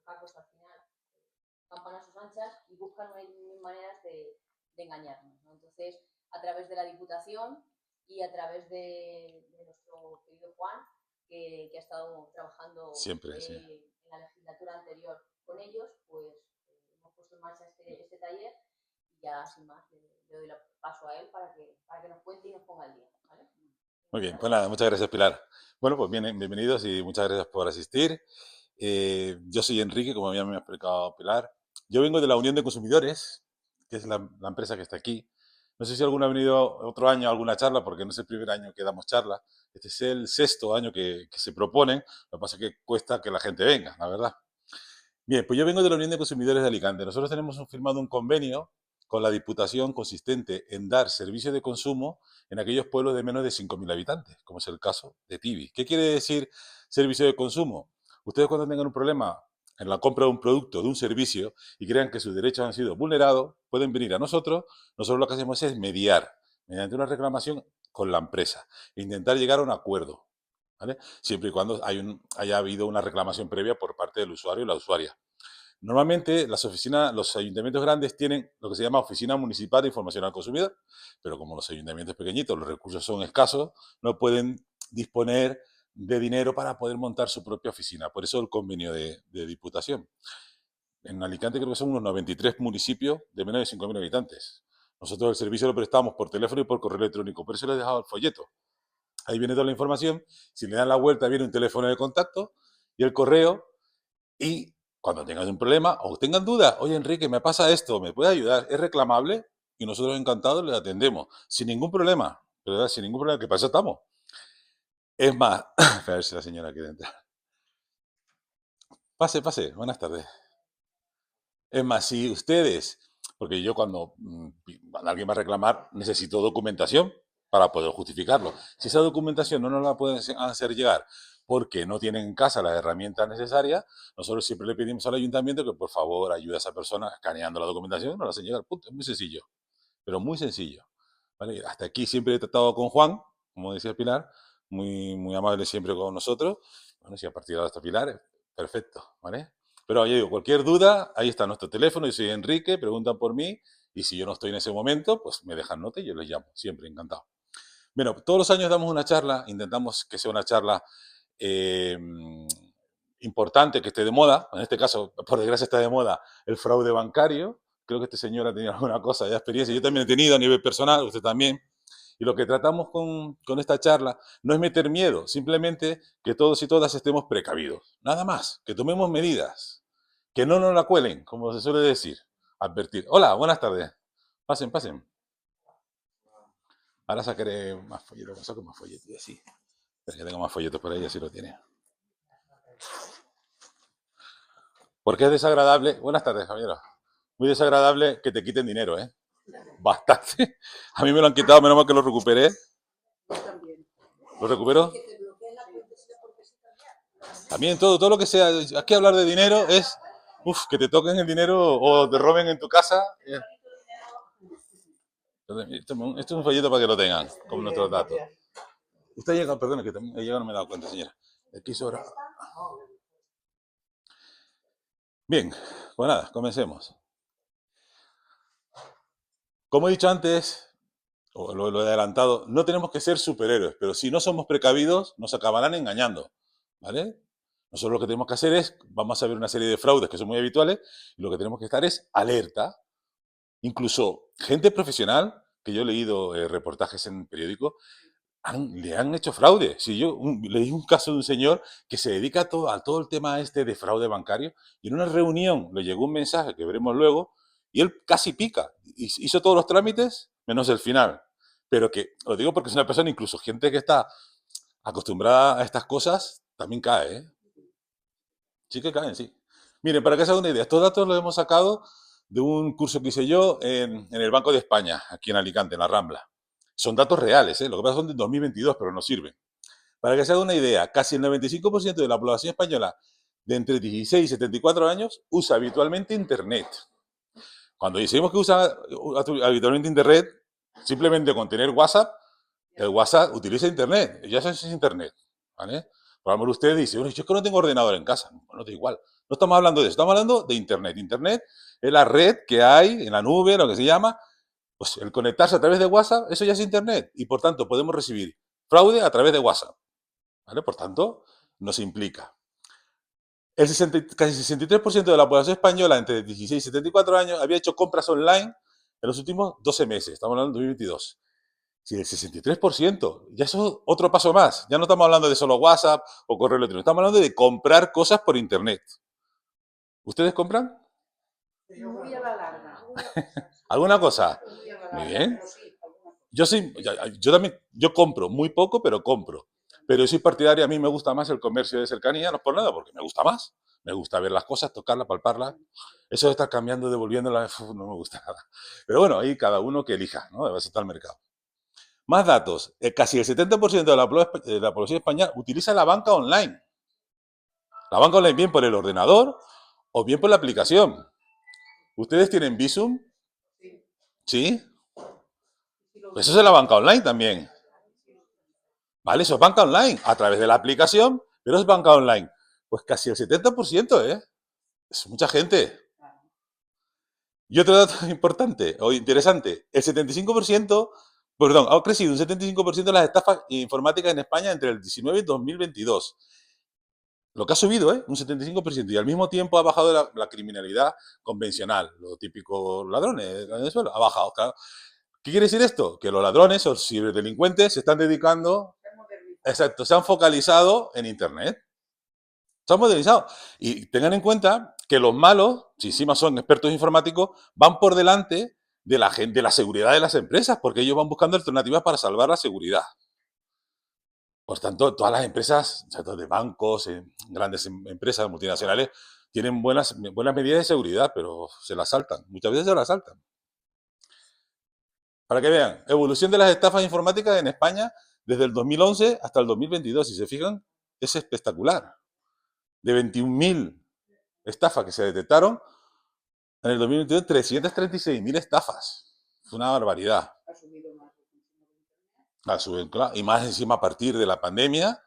cacos al final campan a sus anchas y buscan mil maneras de engañarnos, ¿no? Entonces, a través de la Diputación y a través de nuestro querido Juan, que ha estado trabajando siempre, sí. en la legislatura anterior con ellos, pues hemos puesto en marcha este taller y ya sin más le doy paso a él para que nos cuente y nos ponga al día, ¿vale? Muy bien, pues nada, muchas gracias, Pilar. Bueno, pues bienvenidos y muchas gracias por asistir. Yo soy Enrique, como ya me ha explicado Pilar. Yo vengo de la Unión de Consumidores, que es la empresa que está aquí. No sé si alguno ha venido otro año a alguna charla, porque no es el primer año que damos charla. Este es el sexto año que se proponen. Lo que pasa es que cuesta que la gente venga, la verdad. Bien, pues yo vengo de la Unión de Consumidores de Alicante. Nosotros tenemos firmado un convenio con la Diputación consistente en dar servicio de consumo en aquellos pueblos de menos de 5.000 habitantes, como es el caso de Tibi. ¿Qué quiere decir servicio de consumo? Ustedes cuando tengan un problema en la compra de un producto, de un servicio, y crean que sus derechos han sido vulnerados, pueden venir a nosotros. Nosotros lo que hacemos es mediar mediante una reclamación con la empresa e intentar llegar a un acuerdo, ¿vale? Siempre y cuando haya habido una reclamación previa por parte del usuario o la usuaria. Normalmente los ayuntamientos grandes tienen lo que se llama Oficina Municipal de Información al Consumidor, pero como los ayuntamientos pequeñitos, los recursos son escasos, no pueden disponer de dinero para poder montar su propia oficina. Por eso el convenio de Diputación. En Alicante creo que son unos 93 municipios de menos de 5.000 habitantes. Nosotros el servicio lo prestamos por teléfono y por correo electrónico. Por eso les he dejado el folleto. Ahí viene toda la información. Si le dan la vuelta, viene un teléfono de contacto y el correo. Y cuando tengan un problema o tengan dudas, oye Enrique, me pasa esto, ¿me puede ayudar? ¿Es reclamable? Y nosotros encantados les atendemos. Sin ningún problema. ¿Verdad? Sin ningún problema, que para eso estamos. Es más, a ver si la señora quiere entrar. Pase, pase. Buenas tardes. Es más, si ustedes, porque yo cuando alguien va a reclamar, necesito documentación para poder justificarlo. Si esa documentación no nos la pueden hacer llegar porque no tienen en casa las herramientas necesarias, nosotros siempre le pedimos al ayuntamiento que por favor ayude a esa persona escaneando la documentación y nos la hacen llegar. Punto. Es muy sencillo, pero muy sencillo. ¿Vale? Hasta aquí siempre he tratado con Juan, como decía Pilar, muy amable siempre con nosotros. Bueno, si a partir de ahora está Pilar, perfecto, ¿vale? Pero ya digo, cualquier duda, ahí está nuestro teléfono, yo soy Enrique, preguntan por mí, y si yo no estoy en ese momento, pues me dejan nota y yo les llamo, siempre encantado. Bueno, todos los años damos una charla, intentamos que sea una charla eh, importante, que esté de moda. En este caso, por desgracia, está de moda el fraude bancario. Creo que este señor ha tenido alguna cosa, ya experiencia. Yo también he tenido a nivel personal, usted también. Y lo que tratamos con esta charla no es meter miedo, simplemente que todos y todas estemos precavidos. Nada más, que tomemos medidas, que no nos la cuelen, como se suele decir. Advertir. Hola, buenas tardes. Pasen, pasen. Ahora sacaré más folletos, saco más folletos y así. Espera que tengo más folletos por ahí, así lo tiene. Porque es desagradable. Buenas tardes, caballero. Muy desagradable que te quiten dinero, ¿eh? Bastante. A mí me lo han quitado, menos mal que lo recuperé. ¿Lo recupero? También todo lo que sea. Aquí hablar de dinero es, que te toquen el dinero o te roben en tu casa. Esto es un folleto para que lo tengan, con nuestros datos. Usted ha llegado, perdón, que también he llegado, no me he dado cuenta, señora. Aquí sobra. Bien, pues nada, comencemos. Como he dicho antes, o lo he adelantado, no tenemos que ser superhéroes, pero si no somos precavidos, nos acabarán engañando, ¿vale? Nosotros lo que tenemos que hacer es, vamos a ver una serie de fraudes que son muy habituales, y lo que tenemos que estar es alerta. Incluso gente profesional, que yo he leído reportajes en periódicos, le han hecho fraude. Si yo leí un caso de un señor que se dedica a todo el tema este de fraude bancario, y en una reunión le llegó un mensaje que veremos luego, y él casi pica. Hizo todos los trámites, menos el final. Pero que, lo digo porque es una persona, incluso gente que está acostumbrada a estas cosas, también cae, ¿eh? Sí que caen, sí. Miren, para que se hagan una idea, estos datos los hemos sacado de un curso que hice yo en el Banco de España, aquí en Alicante, en la Rambla. Son datos reales, ¿eh? Lo que pasa son de 2022, pero no sirven. Para que se haga una idea, casi el 95% de la población española de entre 16 y 74 años usa habitualmente Internet. Cuando decimos que usa habitualmente Internet, simplemente con tener WhatsApp, el WhatsApp utiliza Internet, ya eso es Internet, ¿vale? Por lo mejor usted dice, bueno, yo es que no tengo ordenador en casa. Bueno, da igual. No estamos hablando de eso, estamos hablando de Internet. Internet es la red que hay en la nube, lo que se llama, pues el conectarse a través de WhatsApp, eso ya es Internet. Y por tanto podemos recibir fraude a través de WhatsApp. ¿Vale? Por tanto, nos implica. Casi 63% de la población española entre 16 y 74 años había hecho compras online en los últimos 12 meses. Estamos hablando de 2022. Si el 63%, ya eso es otro paso más. Ya no estamos hablando de solo WhatsApp o correo electrónico. Estamos hablando de comprar cosas por Internet. ¿Ustedes compran? Muy a la larga. ¿Alguna cosa? Muy a la Muy larga, bien. pero sí, alguna cosa. Yo también, yo compro muy poco, pero compro. Pero yo soy partidario, a mí me gusta más el comercio de cercanía, no es por nada, porque me gusta más. Me gusta ver las cosas, tocarlas, palparlas. Eso de estar cambiando, devolviéndolas, no me gusta nada. Pero bueno, ahí cada uno que elija, ¿no? Eso está el mercado. Más datos. Casi el 70% de la población española utiliza la banca online. La banca online bien por el ordenador o bien por la aplicación. ¿Ustedes tienen Bizum? Sí, ¿Sí? sí lo Pues eso es la banca online también. ¿Vale? Eso es banca online, a través de la aplicación, pero es banca online. Pues casi el 70%, ¿eh? Es mucha gente. Y otro dato importante o interesante, el 75%, perdón, ha crecido un 75% las estafas informáticas en España entre el 19 y 2022. Lo que ha subido, ¿eh? Un 75%. Y al mismo tiempo ha bajado la criminalidad convencional. Los típicos ladrones de suelo. Ha bajado, claro. ¿Qué quiere decir esto? Que los ladrones o ciberdelincuentes se están dedicando, se ha modernizado. exacto, se han focalizado en Internet. Se han modernizado. Y tengan en cuenta que los malos, si encima son expertos informáticos, van por delante de la gente, de la seguridad de las empresas, porque ellos van buscando alternativas para salvar la seguridad. Por tanto, todas las empresas, de bancos, grandes empresas multinacionales, tienen buenas medidas de seguridad, pero se las saltan. Muchas veces se las saltan. Para que vean, evolución de las estafas informáticas en España desde el 2011 hasta el 2022. Si se fijan, es espectacular. De 21.000 estafas que se detectaron, en el 2022, 336.000 estafas. Es una barbaridad. Ha subido más el consumo de Internet. La suben, claro, y más encima a partir de la pandemia,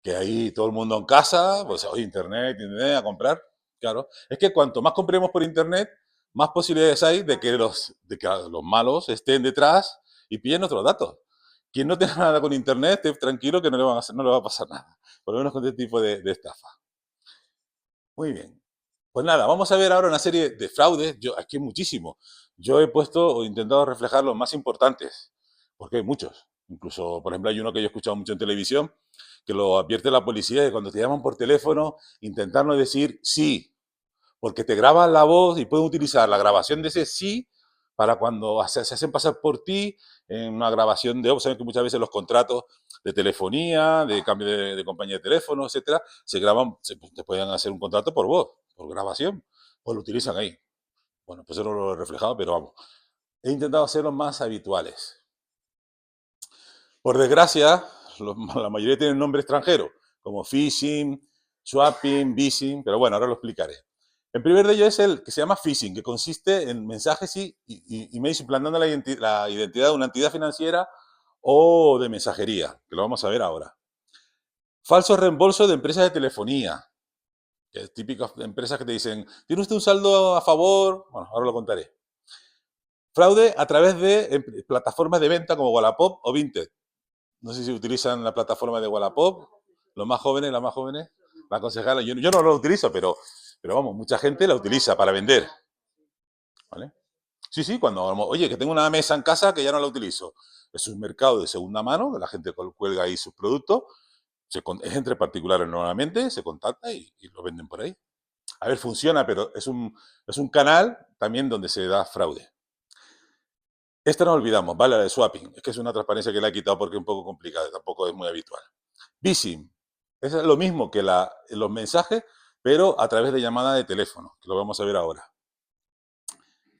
que ahí todo el mundo en casa, pues oye, internet, a comprar. Claro, es que cuanto más compremos por internet, más posibilidades hay de que los malos estén detrás y pillen otros datos. Quien no tenga nada con internet, esté tranquilo que no le, no le va a pasar nada. Por lo menos con este tipo de estafa. Muy bien. Pues nada, vamos a ver ahora una serie de fraudes. Aquí hay muchísimo. Yo he puesto o intentado reflejar los más importantes, porque hay muchos. Incluso, por ejemplo, hay uno que yo he escuchado mucho en televisión, que lo advierte la policía, que cuando te llaman por teléfono, intentar no decir sí, porque te graban la voz y pueden utilizar la grabación de ese sí para cuando se hacen pasar por ti en una grabación de voz. Saben que muchas veces los contratos de telefonía, de cambio de compañía de teléfono, etcétera, se graban, te pueden hacer un contrato por voz, por grabación, pues lo utilizan ahí. Bueno, pues eso no lo he reflejado, pero vamos. He intentado hacerlos más habituales. Por desgracia, la mayoría tienen nombre extranjero, como phishing, swapping, vishing, pero bueno, ahora lo explicaré. El primer de ellos es el que se llama phishing, que consiste en mensajes y emails implantando la identidad de una entidad financiera o de mensajería, que lo vamos a ver ahora. Falso reembolso de empresas de telefonía, que es típicas empresas que te dicen, ¿tiene usted un saldo a favor? Bueno, ahora lo contaré. Fraude a través de plataformas de venta como Wallapop o Vinted. No sé si utilizan la plataforma de Wallapop, los más jóvenes, las más jóvenes, la concejala, yo no lo utilizo, pero vamos, mucha gente la utiliza para vender. ¿Vale? Sí, sí, cuando, oye, que tengo una mesa en casa que ya no la utilizo. Es un mercado de segunda mano, que la gente cuelga ahí sus productos, es entre particulares normalmente, se contacta y lo venden por ahí. A ver, funciona, pero es un canal también donde se da fraude. Esta no olvidamos, ¿vale? La de swapping. Es que es una transparencia que le he quitado porque es un poco complicada, tampoco es muy habitual. Phishing. Es lo mismo que los mensajes, pero a través de llamada de teléfono, que lo vamos a ver ahora.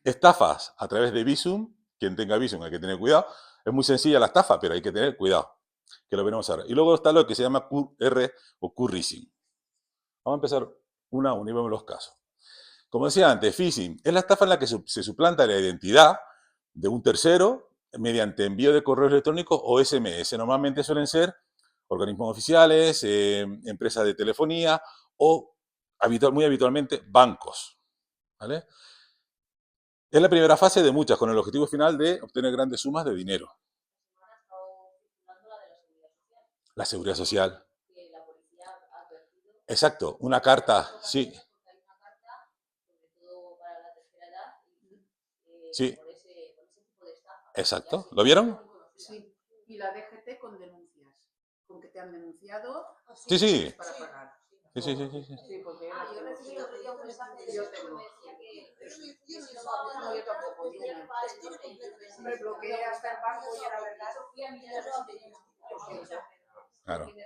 Estafas a través de Bizum. Quien tenga Bizum hay que tener cuidado. Es muy sencilla la estafa, pero hay que tener cuidado, que lo veremos ahora. Y luego está lo que se llama QR o Q-Rising. Vamos a empezar una a una y vemos los casos. Como decía antes, phishing es la estafa en la que se suplanta la identidad de un tercero mediante envío de correos electrónicos o SMS. Normalmente suelen ser organismos oficiales, empresas de telefonía o muy habitualmente bancos, ¿vale? Es la primera fase de muchas, con el objetivo final de obtener grandes sumas de dinero. Han estado circulando la de la seguridad social, La seguridad social. que la policía ha advertido. Exacto, una carta, sí, Porque hay una carta, sobre todo para la tercera edad, sí, por ese tipo de estafa. exacto. ¿Lo vieron? Sí. Y la DGT con denuncias. Con que te han denunciado Sí, sí. para pagar. Sí, sí, sí, sí, sí. Sí, porque Yo recibí el otro día un mensaje de yo eso que tengo. me decía que si No, yo tampoco. Me bloqueé hasta el banco y era verdad. fui a mirar a ver si tenía Claro. que me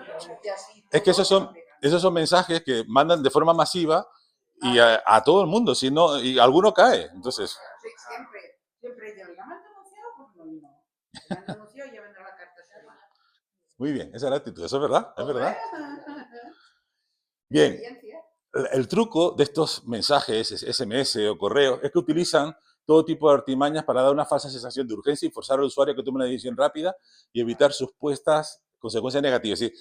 resultó Y así Es que todo esos son mensajes que mandan de forma masiva y a todo el mundo, si no, y alguno cae. Entonces, Sí, siempre dicen, ¿la me han denunciado? Pues no, no. Me han denunciado y ya vendrá la carta semana. muy bien, esa es la actitud, eso es verdad, es verdad. Experiencia. Bien, el truco de estos mensajes, SMS o correos, es que utilizan todo tipo de artimañas para dar una falsa sensación de urgencia y forzar al usuario a que tome una decisión rápida y evitar supuestas consecuencias negativas. Es decir,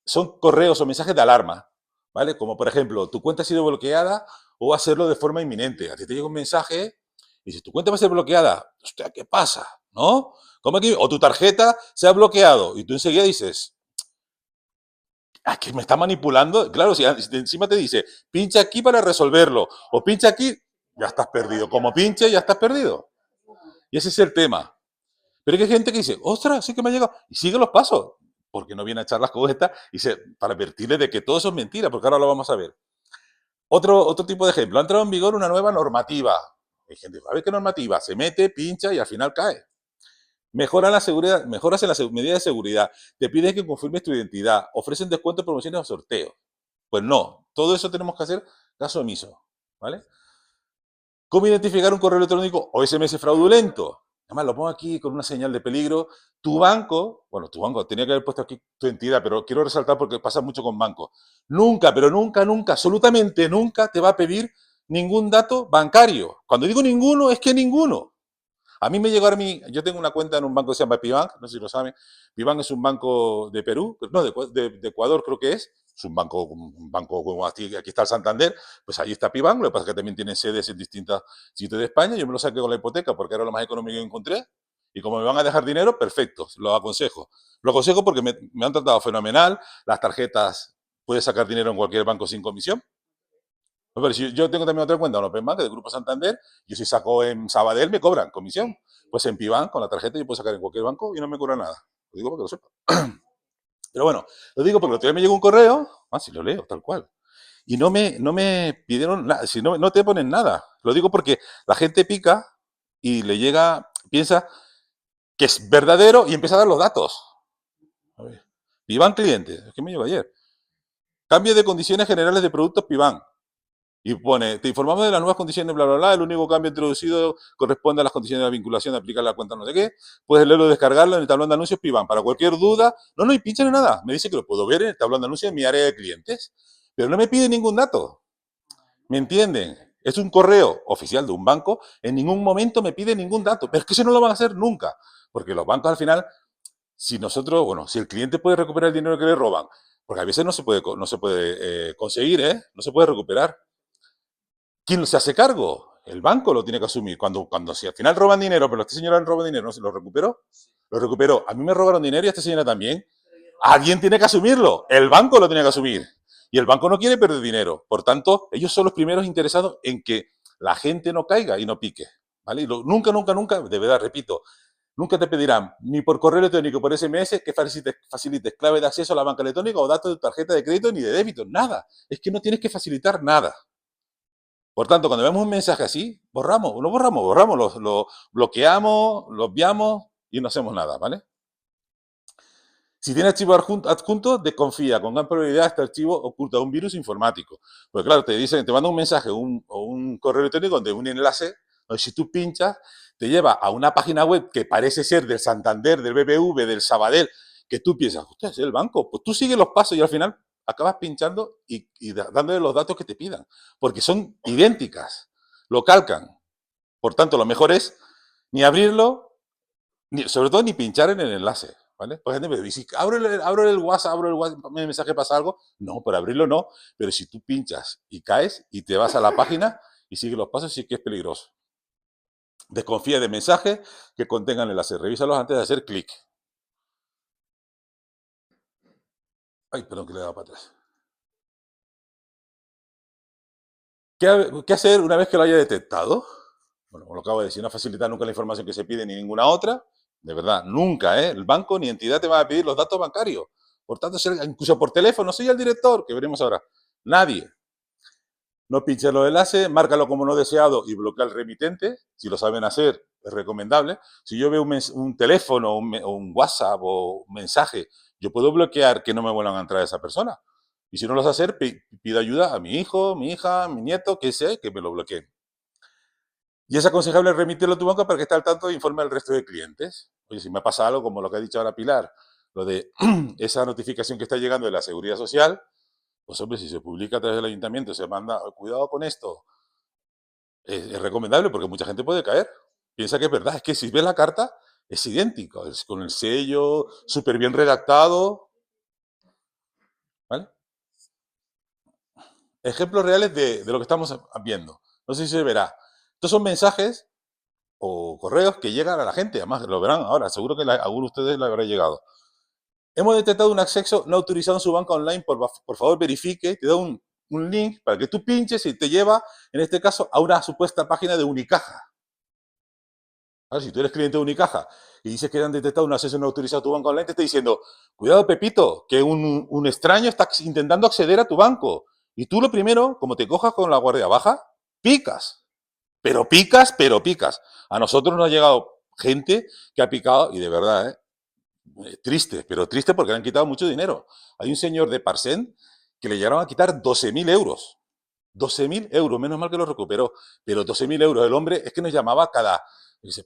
son correos o mensajes de alarma, ¿vale? Como por ejemplo, tu cuenta ha sido bloqueada o hacerlo de forma inminente. A ti te llega un mensaje y dices, tu cuenta va a ser bloqueada. Hostia, ¿qué pasa? ¿No? ¿Cómo que? O tu tarjeta se ha bloqueado y tú enseguida dices, ah, que me está manipulando. Claro, si encima te dice, pincha aquí para resolverlo o pincha aquí, ya estás perdido. Como pinche, ya estás perdido. Y ese es el tema. Pero hay gente que dice, ostras, sí que me ha llegado. Y sigue los pasos, porque no viene a echar las cohetas para advertirle de que todo eso es mentira, porque ahora lo vamos a ver. Otro tipo de ejemplo. Ha entrado en vigor una nueva normativa. Hay gente, a ver qué normativa. Se mete, pincha y al final cae. Mejoran la seguridad, mejoras en las medidas de seguridad. Te piden que confirmes tu identidad. Ofrecen descuentos, promociones o sorteos. Pues no. Todo eso tenemos que hacer caso omiso. ¿Vale? ¿Cómo identificar un correo electrónico o SMS fraudulento? Además, lo pongo aquí con una señal de peligro. Tu banco, tenía que haber puesto aquí tu entidad, pero quiero resaltar porque pasa mucho con bancos. Nunca, pero nunca, nunca, absolutamente nunca te va a pedir ningún dato bancario. Cuando digo ninguno, es que ninguno. A mí me llegó yo tengo una cuenta en un banco que se llama Pibank, no sé si lo saben. Pibank es un banco de Perú, no, de Ecuador creo que es. Es un banco como aquí está el Santander, pues allí está Pibank, lo que pasa es que también tienen sedes en distintos sitios de España. Yo me lo saqué con la hipoteca porque era lo más económico que encontré. Y como me van a dejar dinero, perfecto, lo aconsejo. Lo aconsejo porque me han tratado fenomenal. Las tarjetas, puedes sacar dinero en cualquier banco sin comisión. Pero si yo tengo también otra cuenta en Open Bank, del Grupo Santander, yo si saco en Sabadell me cobran comisión. Pues en Pibank, con la tarjeta, yo puedo sacar en cualquier banco y no me cobra nada. Lo digo porque lo sepa. Pero bueno, lo digo porque otro día me llegó un correo, si lo leo, tal cual. Y no me pidieron nada, si no te ponen nada. Lo digo porque la gente pica y le llega, piensa que es verdadero y empieza a dar los datos. A ver. Pibank cliente, es que me llegó ayer. Cambio de condiciones generales de productos Pibank. Y pone, te informamos de las nuevas condiciones, bla, bla, bla. El único cambio introducido corresponde a las condiciones de la vinculación de aplicar la cuenta no sé qué. Puedes leerlo y descargarlo en el tablón de anuncios Pibank. Para cualquier duda, no, y pincha en nada. Me dice que lo puedo ver en el tablón de anuncios de mi área de clientes. Pero no me pide ningún dato. ¿Me entienden? Es un correo oficial de un banco. En ningún momento me pide ningún dato. Pero es que eso no lo van a hacer nunca. Porque los bancos al final, si el cliente puede recuperar el dinero que le roban, porque a veces no se puede conseguir, no se puede recuperar. ¿Quién se hace cargo? El banco lo tiene que asumir. Si al final roban dinero, pero este señora roba dinero, ¿no se lo recuperó? Lo recuperó. A mí me robaron dinero y a esta señora también. Alguien tiene que asumirlo. El banco lo tiene que asumir. Y el banco no quiere perder dinero. Por tanto, ellos son los primeros interesados en que la gente no caiga y no pique. ¿Vale? Y nunca, nunca, nunca, de verdad, repito, nunca te pedirán, ni por correo electrónico, por SMS, que facilites clave de acceso a la banca electrónica o datos de tu tarjeta de crédito ni de débito. Nada. Es que no tienes que facilitar nada. Por tanto, cuando vemos un mensaje así, lo borramos, lo bloqueamos, lo obviamos y no hacemos nada, ¿vale? Si tiene archivo adjunto, desconfía. Con gran probabilidad este archivo oculta un virus informático. Porque claro, te manda un mensaje o un correo electrónico donde un enlace, donde si tú pinchas, te lleva a una página web que parece ser del Santander, del BBV, del Sabadell, que tú piensas, usted es el banco. Pues tú sigues los pasos y al final acabas pinchando y dándole los datos que te pidan. Porque son idénticas. Lo calcan. Por tanto, lo mejor es ni abrirlo, Sobre todo ni pinchar en el enlace, ¿vale? Pues gente me dice, abro el WhatsApp, el mensaje, pasa algo. No, por abrirlo no, pero si tú pinchas y caes y te vas a la página y sigues los pasos, sí que es peligroso. Desconfía de mensajes que contengan enlaces, revísalos antes de hacer clic. Ay, perdón que le he dado para atrás. ¿Qué hacer una vez que lo haya detectado? Bueno, como lo acabo de decir, no facilitar nunca la información que se pide ni ninguna otra. De verdad, nunca, ¿eh? El banco ni entidad te va a pedir los datos bancarios. Por tanto, incluso por teléfono, soy el director, que veremos ahora. Nadie. No pinches los enlaces, márcalo como no deseado y bloquea al remitente. Si lo saben hacer, es recomendable. Si yo veo un teléfono o un WhatsApp o un mensaje, yo puedo bloquear que no me vuelvan a entrar a esa persona. Y si no lo sé hacer, pido ayuda a mi hijo, mi hija, mi nieto, que sea, que me lo bloquee. Y es aconsejable remitirlo a tu banco para que esté al tanto e informe al resto de clientes. Oye, si me pasa algo como lo que ha dicho ahora Pilar, lo de esa notificación que está llegando de la Seguridad Social, pues hombre, si se publica a través del ayuntamiento, se manda, cuidado con esto, es recomendable porque mucha gente puede caer. Piensa que es verdad, es que si ves la carta, es idéntico, es con el sello, súper bien redactado. ¿Vale? Ejemplos reales de lo que estamos viendo. No sé si se verá. Estos son mensajes o correos que llegan a la gente, además lo verán ahora, seguro que a alguno de ustedes le habrá llegado. Hemos detectado un acceso no autorizado en su banca online, por favor verifique, te da un link para que tú pinches y te lleva, en este caso, a una supuesta página de Unicaja. Si tú eres cliente de Unicaja y dices que han detectado un acceso no autorizado a tu banca online, te está diciendo, cuidado Pepito, que un extraño está intentando acceder a tu banco. Y tú lo primero, como te cojas con la guardia baja, picas. Pero picas, pero picas. A nosotros nos ha llegado gente que ha picado, y de verdad, triste, pero triste porque le han quitado mucho dinero. Hay un señor de Parsent que le llegaron a quitar 12.000 euros. 12.000 euros, menos mal que lo recuperó. Pero 12.000 euros, el hombre es que nos llamaba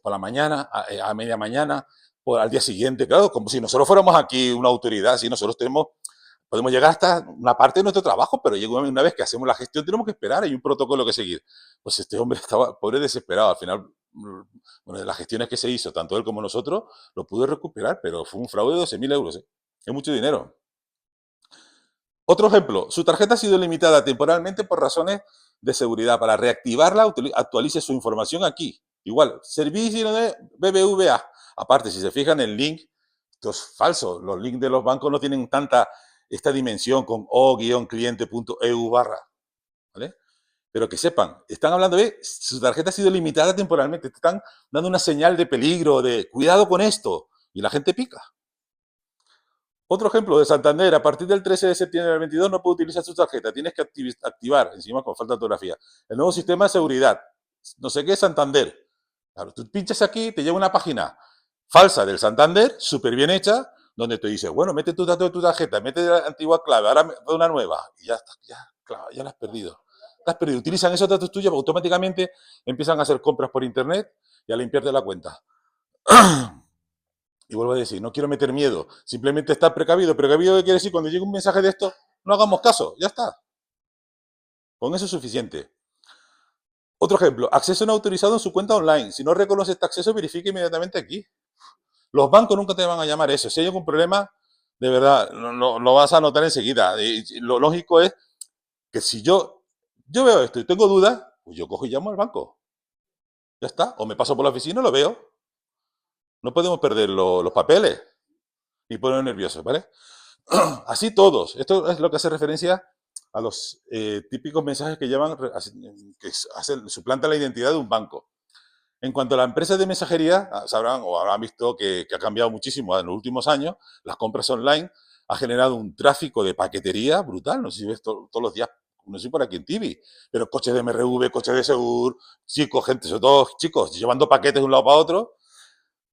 por la mañana, a media mañana, al día siguiente, claro, como si nosotros fuéramos aquí una autoridad, si nosotros podemos llegar hasta una parte de nuestro trabajo, pero llega una vez que hacemos la gestión tenemos que esperar, hay un protocolo que seguir. Pues este hombre estaba, pobre, desesperado. Al final, bueno, de las gestiones que se hizo, tanto él como nosotros, lo pude recuperar, pero fue un fraude de 12.000 euros. Es mucho dinero. Otro ejemplo, su tarjeta ha sido limitada temporalmente por razones de seguridad. Para reactivarla, actualice su información aquí. Igual, servicio de BBVA. Aparte, si se fijan, el link, esto es falso. Los links de los bancos no tienen esta dimensión con o-cliente.eu/. ¿Vale? Pero que sepan, están hablando de su tarjeta ha sido limitada temporalmente. Te están dando una señal de peligro, de cuidado con esto. Y la gente pica. Otro ejemplo de Santander, a partir del 13 de septiembre del 22 no puede utilizar su tarjeta, tienes que activar, encima con falta de ortografía, el nuevo sistema de seguridad, no sé qué, Santander. Claro, tú pinchas aquí, te lleva una página falsa del Santander, súper bien hecha, donde te dice, bueno, mete tus datos de tu tarjeta, mete la antigua clave, ahora una nueva, y ya está, ya la has perdido. La has perdido. Utilizan esos datos tuyos, automáticamente empiezan a hacer compras por internet y a limpiarte la cuenta. Y vuelvo a decir, no quiero meter miedo, simplemente estar precavido. ¿Precavido qué quiere decir? Cuando llegue un mensaje de esto, no hagamos caso, ya está. Con eso es suficiente. Otro ejemplo, acceso no autorizado en su cuenta online. Si no reconoce este acceso, verifique inmediatamente aquí. Los bancos nunca te van a llamar eso. Si hay algún problema, de verdad, lo vas a notar enseguida. Y lo lógico es que si yo veo esto y tengo dudas, pues yo cojo y llamo al banco. Ya está. O me paso por la oficina y lo veo. No podemos perder los papeles ni ponernos nerviosos, ¿vale? Así todos. Esto es lo que hace referencia a los típicos mensajes que llevan, que suplantan la identidad de un banco. En cuanto a la empresa de mensajería, sabrán o habrán visto que ha cambiado muchísimo en los últimos años. Las compras online ha generado un tráfico de paquetería brutal. No sé si ves todos los días, no sé por aquí en TV, pero coches de MRV, coches de Segur, chicos, gente, sobre todo chicos, llevando paquetes de un lado para otro.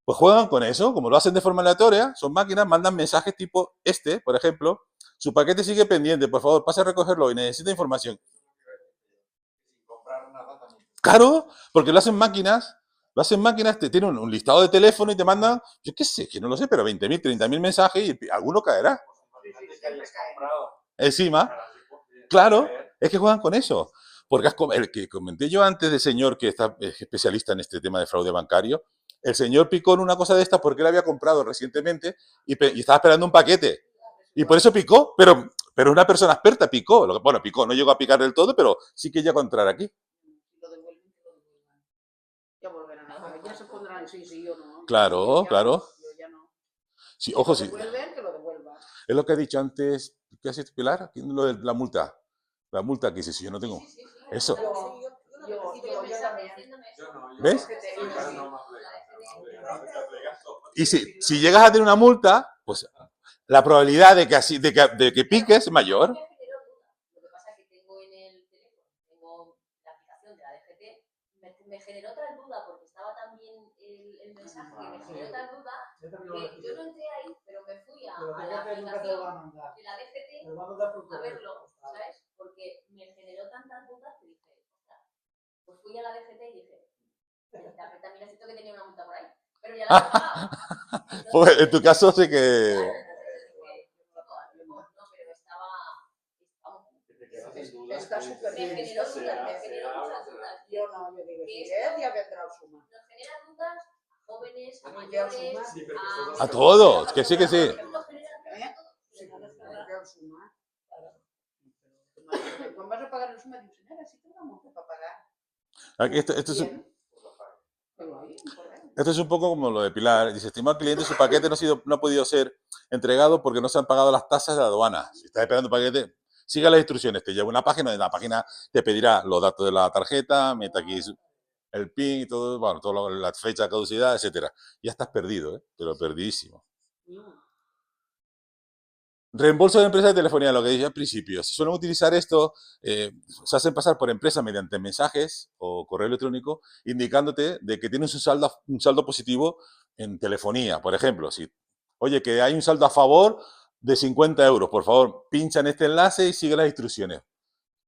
Pues juegan con eso, como lo hacen de forma aleatoria, son máquinas, mandan mensajes tipo por ejemplo, su paquete sigue pendiente, por favor, pase a recogerlo y necesita información. Claro, porque lo hacen máquinas, te tienen un listado de teléfono y te mandan, yo qué sé, que no lo sé, pero 20.000, 30.000 mensajes y alguno caerá. Encima, claro, es que juegan con eso. Porque el que comenté yo antes de señor que está especialista en este tema de fraude bancario, el señor picó en una cosa de estas porque él había comprado recientemente y estaba esperando un paquete. Y por eso picó, pero una persona experta picó. Bueno, picó, no llegó a picar del todo, pero sí que llegó a entrar aquí. Lo devuelven, que lo devuelvan. Ya volverán a pagar. Ya se pondrán sí o no. Claro, Yo claro. yo ya no. Sí, Si ojo, lo sí. devuelven, que lo devuelvan. Es lo que he dicho antes. ¿Qué has dicho, Pilar? Lo de la multa. La multa que si yo no tengo. Eso. ¿Ves? Y si llegas a tener una multa, pues la probabilidad de que piques es mayor. Lo que pasa es que tengo en el teléfono, tengo la aplicación de la DGT, me generó tal duda porque estaba también el mensaje que me generó tal duda que yo no entré ahí, pero me fui a la aplicación de la DGT a verlo, ¿sabes? Porque me generó tantas dudas que dije, ostras, pues fui a la DGT y dije, también es cierto que tenía una multa por ahí, pero ya la he pagado. Pues en tu caso sí que... Está súper Me bien. generó muchas dudas. Yo no, yo digo, si es, ya vendrá el suma. Nos genera dudas a jóvenes, a A mayores, A todos, que sí, que sí. Cuando vas a pagar el suma, dices, señora, sí tengo una multa para pagar. Aquí esto es Bien. Esto es un poco como lo de Pilar. Dice, estimado cliente, su paquete no ha podido ser entregado porque no se han pagado las tasas de la aduana. Si estás esperando un paquete, siga las instrucciones. Te lleva una página, en la página te pedirá los datos de la tarjeta, meta aquí el PIN y todo, bueno, la fecha de caducidad, etcétera. Ya estás perdido, pero perdidísimo. Reembolso de empresas de telefonía, lo que dije al principio. Si suelen utilizar esto, se hacen pasar por empresa mediante mensajes o correo electrónico indicándote de que tienes un saldo positivo en telefonía. Por ejemplo, si, oye, que hay un saldo a favor de 50 euros, por favor, pincha en este enlace y sigue las instrucciones.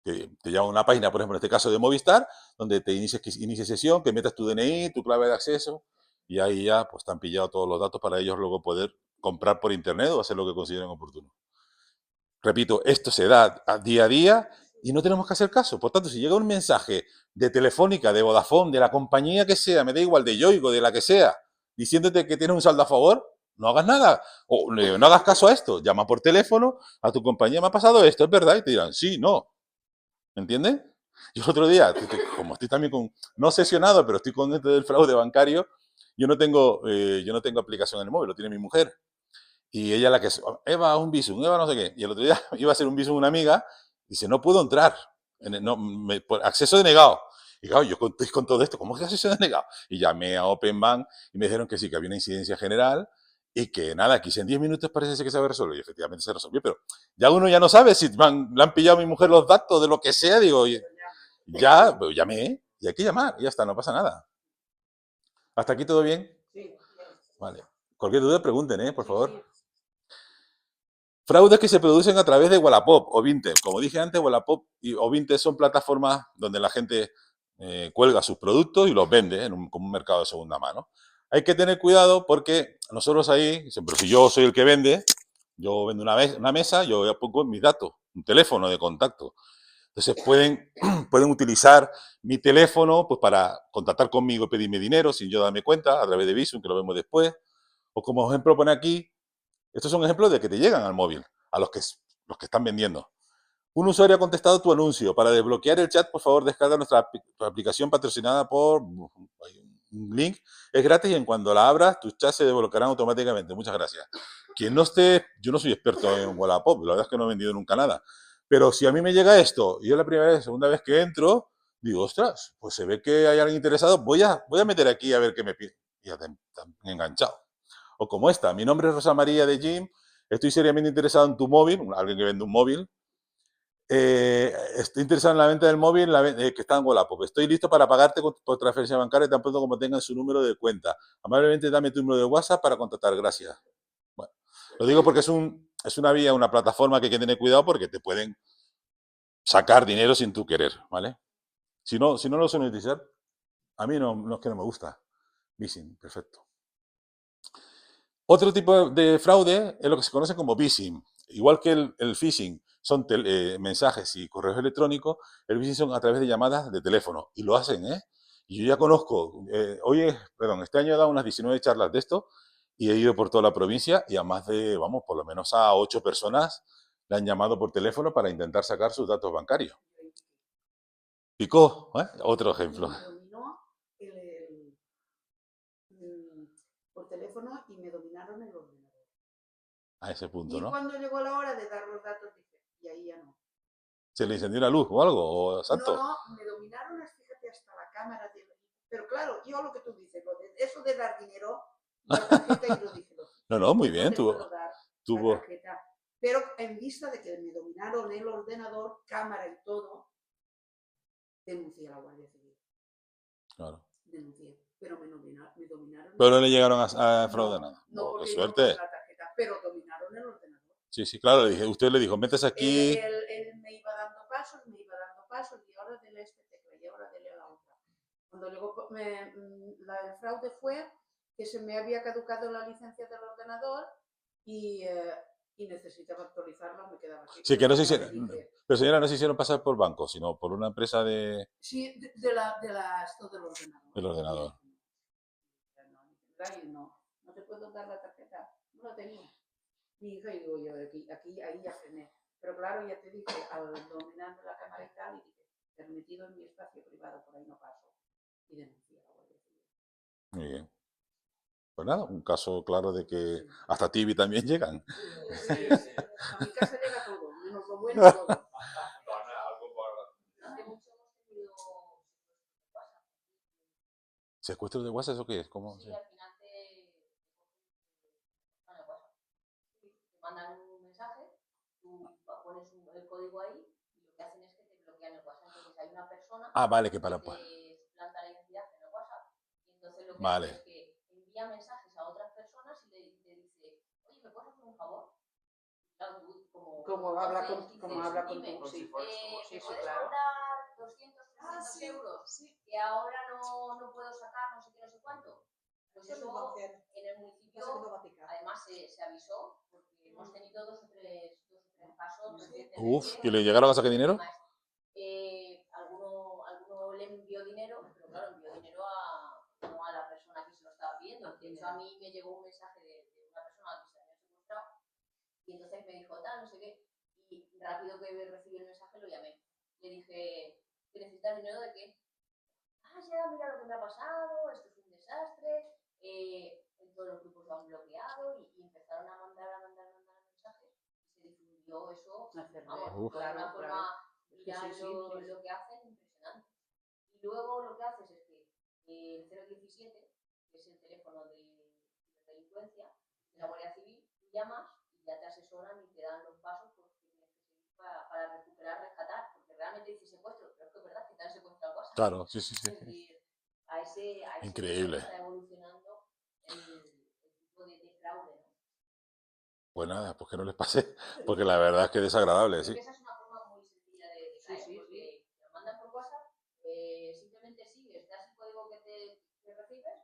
Te llama a una página, por ejemplo, en este caso de Movistar, donde te inicie sesión, que metas tu DNI, tu clave de acceso, y ahí ya pues te han pillado todos los datos para ellos luego poder comprar por internet o hacer lo que consideren oportuno. Repito, esto se da día a día y no tenemos que hacer caso. Por tanto, si llega un mensaje de Telefónica, de Vodafone, de la compañía que sea, me da igual, de Yoigo, de la que sea, diciéndote que tienes un saldo a favor, no hagas nada. O no hagas caso a esto. Llama por teléfono a tu compañía, me ha pasado esto, ¿es verdad? Y te dirán, sí, no. ¿Me entiendes? Yo el otro día, como estoy también no obsesionado, pero estoy con esto del fraude bancario, yo no tengo aplicación en el móvil, lo tiene mi mujer. Y ella la que es, Eva, un Bizum, Eva no sé qué. Y el otro día iba a hacer un Bizum una amiga, dice, no puedo entrar, por acceso denegado. Y claro, yo estoy con todo esto, ¿cómo es que acceso denegado? Y llamé a Open Bank y me dijeron que sí, que había una incidencia general y que nada, quise en 10 minutos parece ser que se había resuelto. Y efectivamente se resolvió, pero ya uno ya no sabe si le han pillado a mi mujer los datos de lo que sea, digo, ya, pues llamé y hay que llamar, y ya está, no pasa nada. ¿Hasta aquí todo bien? Sí. Vale. Cualquier duda pregunten, por favor. Fraudes que se producen a través de Wallapop o Vinted. Como dije antes, Wallapop o Vinted son plataformas donde la gente cuelga sus productos y los vende como un mercado de segunda mano. Hay que tener cuidado porque nosotros ahí, siempre si yo soy el que vende, yo vendo una mesa, yo ya pongo mis datos, un teléfono de contacto. Entonces pueden utilizar mi teléfono pues para contactar conmigo y pedirme dinero sin yo darme cuenta a través de Bizum, que lo vemos después. O como ejemplo pone aquí, estos son ejemplos de que te llegan al móvil, a los que están vendiendo. Un usuario ha contestado tu anuncio. Para desbloquear el chat, por favor, descarga nuestra aplicación patrocinada por un link. Es gratis y en cuanto la abras, tus chats se desbloquearán automáticamente. Muchas gracias. Quien no esté, yo no soy experto en Wallapop, la verdad es que no he vendido nunca nada. Pero si a mí me llega esto y yo la primera vez, segunda vez que entro, digo, ostras, pues se ve que hay alguien interesado, voy a meter aquí a ver qué me pide. Y ya te han enganchado. O como esta, mi nombre es Rosa María de Jim, estoy seriamente interesado en tu móvil, alguien que vende un móvil, estoy interesado en la venta del móvil que está en Wallapop. Estoy listo para pagarte por transferencia bancaria tan pronto como tengan su número de cuenta. Amablemente dame tu número de WhatsApp para contactar. Gracias. Bueno, lo digo porque es una vía, una plataforma que hay que tener cuidado porque te pueden sacar dinero sin tú querer, ¿vale? Si no lo suelen utilizar, a mí no es que no me gusta. Phishing, perfecto. Otro tipo de fraude es lo que se conoce como phishing. Igual que el phishing son mensajes y correos electrónicos, el phishing son a través de llamadas de teléfono. Y lo hacen, Y yo ya conozco, este año he dado unas 19 charlas de esto y he ido por toda la provincia y a más de, vamos, por lo menos a 8 personas le han llamado por teléfono para intentar sacar sus datos bancarios. Picó, ¿eh? Otro ejemplo. Me dominó por teléfono y me dominaron el ordenador. A ese punto, Y ¿no? cuando llegó la hora de dar los datos, dije, y ahí ya no. ¿Se le encendió la luz o algo? ¿O santo? No, me dominaron, fíjate, hasta la cámara. Pero claro, yo lo que tú dices, eso de dar dinero, la tarjeta y lo dije. No, muy bien, no te puedo dar tuvo... la tarjeta. Pero en vista de que me dominaron el ordenador, cámara y todo, denuncié a la Guardia Civil. Claro. Denuncié, pero me dominaron. Pero no le llegaron a fraudar nada. No, porque qué suerte. no la tarjeta, pero dominaron el ordenador. Sí, claro, usted le dijo, metes aquí... Él me iba dando pasos, y ahora dele esta tecla, y ahora dele a la otra. Cuando llegó, el fraude fue que se me había caducado la licencia del ordenador y necesitaba actualizarla, me quedaba así. Sí, que no se hicieron... Pero señora, no se hicieron pasar por banco, sino por una empresa de... Sí, del ordenador. Del ordenador. No te puedo dar la tarjeta, no la tenía. Mi hija, y digo yo, ahí ya frené. Pero claro, ya te dije, al dominarme la cámara y tal, y dije, permitido en mi espacio privado, por ahí no paso. Y denuncié a la Guardia Civil. Muy bien. Pues nada, un caso claro de que hasta Tibi también llegan. Sí. A mi casa llega todo, menos lo bueno todo. ¿Secuestro de WhatsApp o qué es? ¿Cómo? Sí, al final te mandan un mensaje, tú pones el código ahí y lo que hacen es que te bloquean el WhatsApp. Entonces hay una persona que para... te planta la identidad en el WhatsApp y entonces lo que Vale. hace es que envía mensajes a otras personas y te dice, oye, ¿me puedes hacer un favor? Claro, tú como habla con sí, sí, ¿me puedes mandar 200, 300 euros que ahora no puedo sacar, no sé qué, no sé cuánto? Pues eso en el municipio además se avisó porque hemos tenido dos o tres casos recientemente. Uf, ¿que le llegaron a sacar dinero? Alguno le envió dinero, pero claro, envió dinero no a la persona que se lo estaba pidiendo. De hecho, a mí me llegó un mensaje de una persona que se había secuestrado y entonces me dijo, tal, no sé qué, y rápido que recibí el mensaje lo llamé. Le dije, ¿que necesitas dinero de qué? Ya, mira lo que me ha pasado, esto es un desastre, en todos los grupos lo han bloqueado y empezaron a mandar mensajes y se difundió eso, vamos, de una forma, mira lo que hacen, impresionante. Y luego lo que haces es que el 017, que es el teléfono de delincuencia, de la Guardia Civil, tú llamas y ya te asesoran y te dan los pasos que tienes que seguir para recuperar, rescatar, porque realmente dices secuestro, pero es que es verdad que te han secuestrado cosas. Claro, sí. Es decir, a ese Increíble. está evolucionando el tipo de fraude, ¿no? Pues nada, pues que no les pase, porque la verdad es que es desagradable, sí. Esa es una forma muy sencilla de caer, porque te lo mandan por WhatsApp, simplemente sigues, das el código que recibes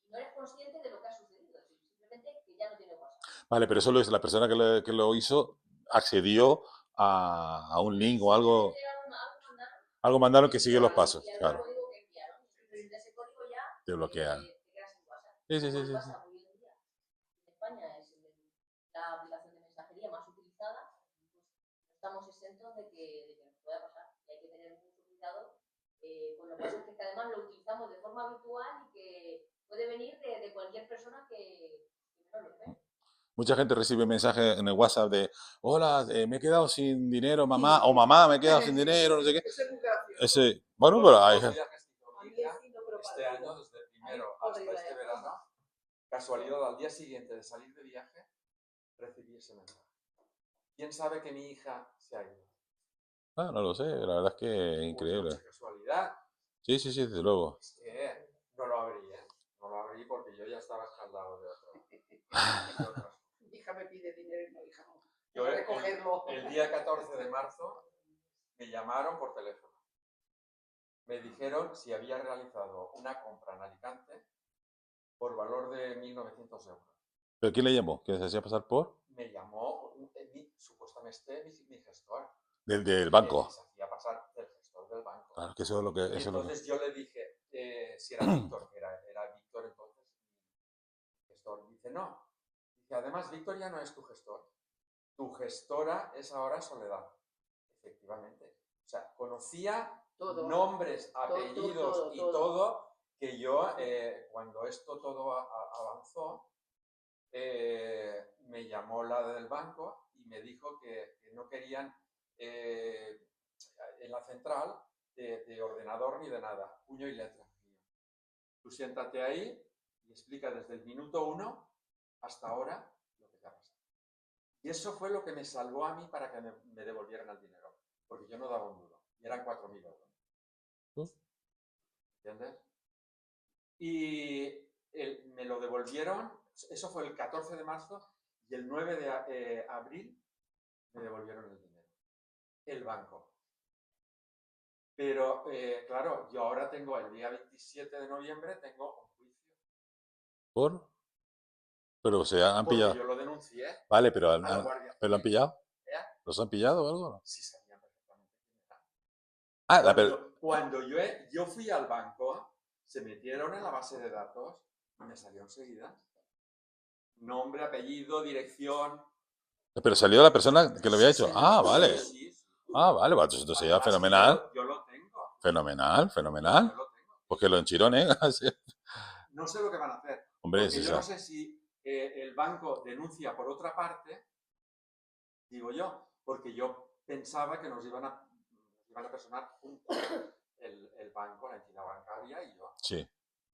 y no eres consciente de lo que ha sucedido, simplemente que ya no tiene WhatsApp. Vale, pero eso es la persona que lo hizo accedió a un link o algo. Algo mandaron que sigue los pasos, claro. Ese código ya te bloquean. te quedas sin WhatsApp. Sí. En España es la aplicación de mensajería más utilizada, pues no estamos exentos de que nos pueda pasar. Y hay que tener mucho cuidado con los WhatsApp, que además lo utilizamos de forma habitual y que puede venir de cualquier persona que no lo ve. Mucha gente recibe mensajes en el WhatsApp de hola, me he quedado sin dinero, mamá, o mamá, me he quedado sin dinero, no sé qué. Bueno, pero hay gente. Este año, desde el primero hasta este verano, casualidad, al día siguiente de salir de viaje, recibí ese mensaje. ¿Quién sabe que mi hija se ha ido? No lo sé, la verdad es que es increíble. Pues casualidad. Sí, desde luego. Es que no lo abrí, no lo abrí porque yo ya estaba escaldado de otro. Mi hija me pide dinero y no, hija, no. Yo el día 14 de marzo me llamaron por teléfono. Me dijeron si había realizado una compra en Alicante por valor de 1.900 euros. ¿Pero quién le llamó? ¿Que se hacía pasar por? Me llamó supuestamente mi gestor. Del banco. Se hacía pasar del gestor del banco. Claro, que eso es lo que... Entonces yo le dije, si era Víctor, era Víctor entonces mi gestor. Dice, no. Dice, además, Víctor ya no es tu gestor. Tu gestora es ahora Soledad. Efectivamente. O sea, conocía Todo. nombres, apellidos y todo. todo, que yo, cuando esto todo avanzó, me llamó la del banco y me dijo que no querían en la central de ordenador ni de nada, puño y letra. Tú siéntate ahí y explica desde el minuto 1 hasta ahora lo que te ha pasado. Y eso fue lo que me salvó a mí para que me devolvieran el dinero, porque yo no daba un duro, y eran 4.000 euros. ¿Entiendes? Y me lo devolvieron, eso fue el 14 de marzo, y el 9 de abril me devolvieron el dinero, el banco. Pero, claro, yo ahora tengo, el día 27 de noviembre, tengo un juicio. ¿Por? Pero se han Porque pillado. yo lo denuncié Vale, pero, a la Guardia ¿pero lo han Civil. pillado? ¿Eh? ¿Los han pillado o algo? Sí, sabían perfectamente quién era. Ah, Cuando yo fui al banco, se metieron en la base de datos y me salió enseguida. Nombre, apellido, dirección. pero salió la persona que lo había hecho. Sí, Ah, vale. sí. Ah, vale, pues entonces ya Además, fenomenal. Yo lo tengo. Fenomenal, fenomenal. Yo lo tengo. Porque lo enchironen. No sé lo que van a hacer. Hombre, Porque sí, yo no sé si el banco denuncia por otra parte, digo yo, porque yo pensaba que nos iban a personar el banco, la entidad bancaria y yo. Sí.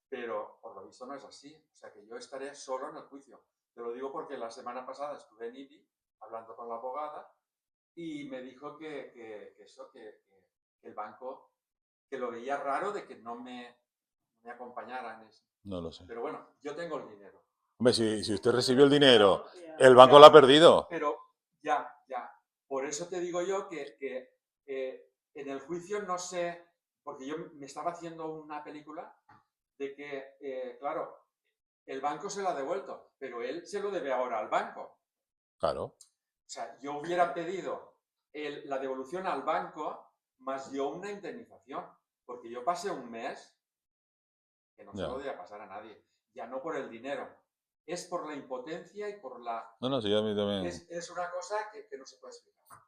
Pero por lo visto no es así. O sea que yo estaré solo en el juicio. Te lo digo porque la semana pasada estuve en IBI hablando con la abogada y me dijo que el banco, que lo veía raro de que no me acompañara en eso. No lo sé. Pero bueno, yo tengo el dinero. Hombre, si usted recibió el dinero, el banco lo ha perdido. Pero ya. Por eso te digo yo que en el juicio no sé, porque yo me estaba haciendo una película de que, claro, el banco se lo ha devuelto, pero él se lo debe ahora al banco. Claro. O sea, yo hubiera pedido la devolución al banco más yo una indemnización, porque yo pasé un mes que no se lo debía pasar a nadie, ya no por el dinero, es por la impotencia y por la... No, sí, a mí también. Es una cosa que no se puede explicar.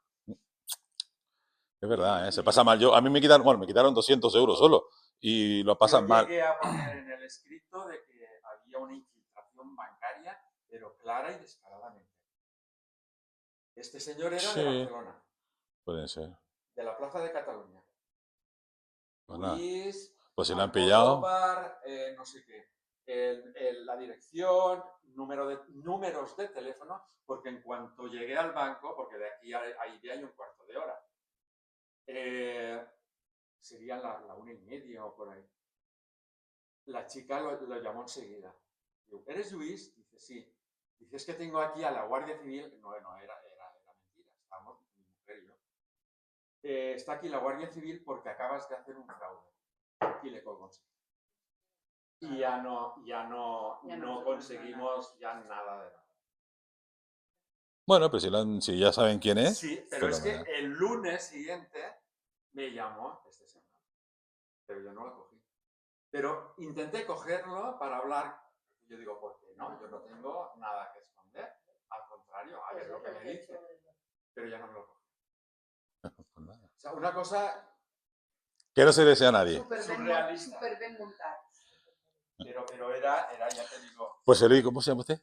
Es verdad, se pasa mal. A mí me quitaron 200 euros solo y lo pasan mal. Yo llegué a poner en el escrito de que había una infiltración bancaria, pero clara y descaradamente. Este señor era de Barcelona. Pueden ser. De la Plaza de Cataluña. Pues nada. Luis, Pues si lo han pillado. No sé qué. La dirección, números de teléfono, porque en cuanto llegué al banco, porque de aquí a ahí hay un cuarto de hora, sería la 1:30 o por ahí. La chica lo llamó enseguida. Digo, ¿eres Luis? Dice, sí. Dice, es que tengo aquí a la Guardia Civil. No, era mentira. Estábamos mi mujer y yo. Está aquí la Guardia Civil porque acabas de hacer un fraude. Y le colgó. Y ya no conseguimos ya nada de nada. Bueno, pues si ya saben quién es. Sí, pero es que el lunes siguiente me llamó este señor. Pero yo no lo cogí. Pero intenté cogerlo para hablar. Yo digo, ¿por qué no? Yo no tengo nada que esconder. Al contrario, a ver lo que me dice. Pero ya no me lo cogí. O sea, una cosa... Que no se desea a nadie. Surrealista. Súper bien montado. Pero era, ya te digo... Pues Eloy, ¿cómo se llama usted?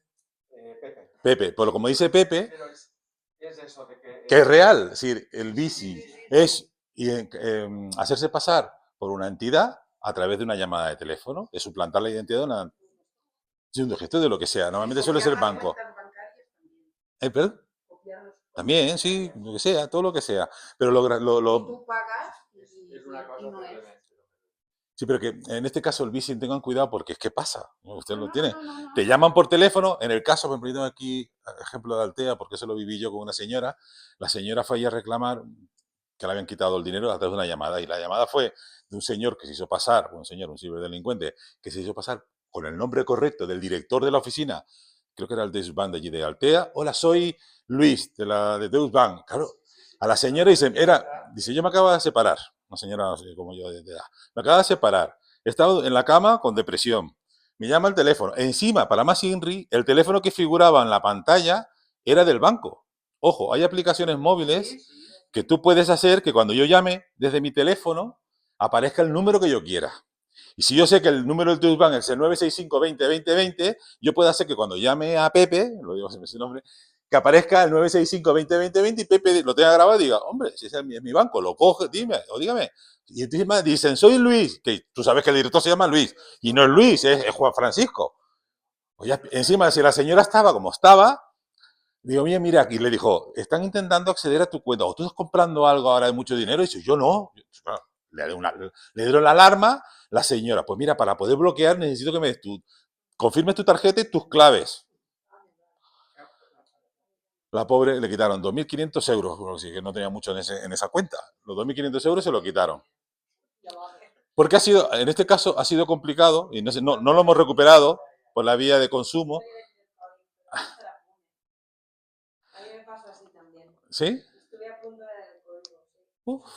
Pepe. Pepe. Pero como dice Pepe, Pero es eso de que... que es real. Es decir, el bici es hacerse pasar por una entidad a través de una llamada de teléfono, de suplantar la identidad de un gesto de lo que sea. Normalmente suele ser banco. ¿Perdón? También, sí, lo que sea, todo lo que sea. Pero Tú pagas es una cosa no es. Sí, pero que en este caso el phishing tengan cuidado porque es que pasa, usted lo tiene. Te llaman por teléfono, en el caso, por ejemplo, yo tengo aquí ejemplo de Altea, porque eso lo viví yo con una señora. La señora fue ahí a reclamar que le habían quitado el dinero a través de una llamada, y la llamada fue de un señor que se hizo pasar, un ciberdelincuente, que se hizo pasar con el nombre correcto del director de la oficina, creo que era el Deus Bank de allí de Altea. Hola, soy Luis, de Deus Bank. Claro, a la señora dice, yo me acabo de separar, una señora como yo de edad, me acaba de separar, he estado en la cama con depresión. Me llama el teléfono. Encima, para más Inri, el teléfono que figuraba en la pantalla era del banco. Ojo, hay aplicaciones móviles Sí, sí. que tú puedes hacer que cuando yo llame desde mi teléfono aparezca el número que yo quiera. Y si yo sé que el número del Deutsche Bank es el 965 20 20 20, yo puedo hacer que cuando llame a Pepe, lo digo sin ese nombre, que aparezca el 965 20 20 20 y Pepe lo tenga grabado y diga, hombre, si es mi banco, lo coge, dime, o dígame. Y encima dicen, soy Luis, que tú sabes que el director se llama Luis, y no es Luis, es Juan Francisco. Oye, encima, si la señora estaba como estaba, digo, oye, mira, aquí le dijo, están intentando acceder a tu cuenta, o tú estás comprando algo ahora de mucho dinero, y dice, yo no. Le dieron la alarma, la señora, pues mira, para poder bloquear necesito que me des confirmes tu tarjeta y tus claves. La pobre le quitaron 2.500 euros, bueno, sí, que no tenía mucho en esa cuenta. Los 2.500 euros se lo quitaron. Porque en este caso ha sido complicado y no lo hemos recuperado por la vía de consumo. A mí me pasa así también. ¿Sí? Estuve a punto de dar el código, sí. Uf,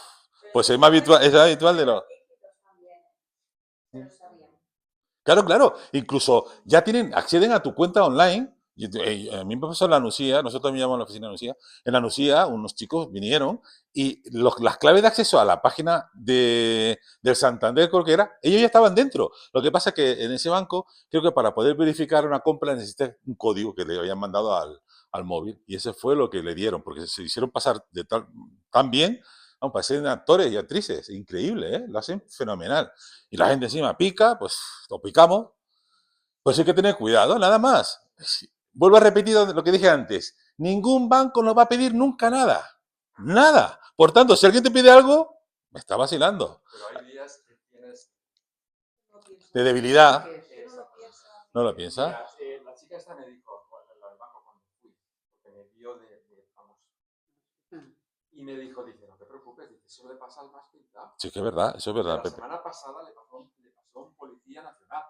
pues es más habitual, es habitual de lo... Pero sabían. Claro. Incluso ya acceden a tu cuenta online. A mí me pasó en la Nucía, nosotros también llamamos a la oficina de Nucía. En la Nucía, unos chicos vinieron y las claves de acceso a la página del Santander, creo que era, ellos ya estaban dentro. Lo que pasa es que en ese banco, creo que para poder verificar una compra necesitas un código que le habían mandado al móvil. Y ese fue lo que le dieron, porque se hicieron pasar tan bien. Vamos, parecen actores y actrices, increíble, ¿eh? Lo hacen fenomenal. Y la gente encima pica, pues lo picamos. Pues hay que tener cuidado, nada más. Vuelvo a repetir lo que dije antes. Ningún banco nos va a pedir nunca nada. Nada. Por tanto, si alguien te pide algo, me está vacilando. Pero hay días que tienes... De debilidad. No lo piensa. ¿No lo piensa? Mira, la chica esta me dijo, la del banco cuando fui, porque me vio vamos, y me dijo, dice, no te preocupes, dice, eso le pasa al más pintado. Sí, que es verdad, eso es verdad, La Pepe. semana pasada le pasó un policía nacional,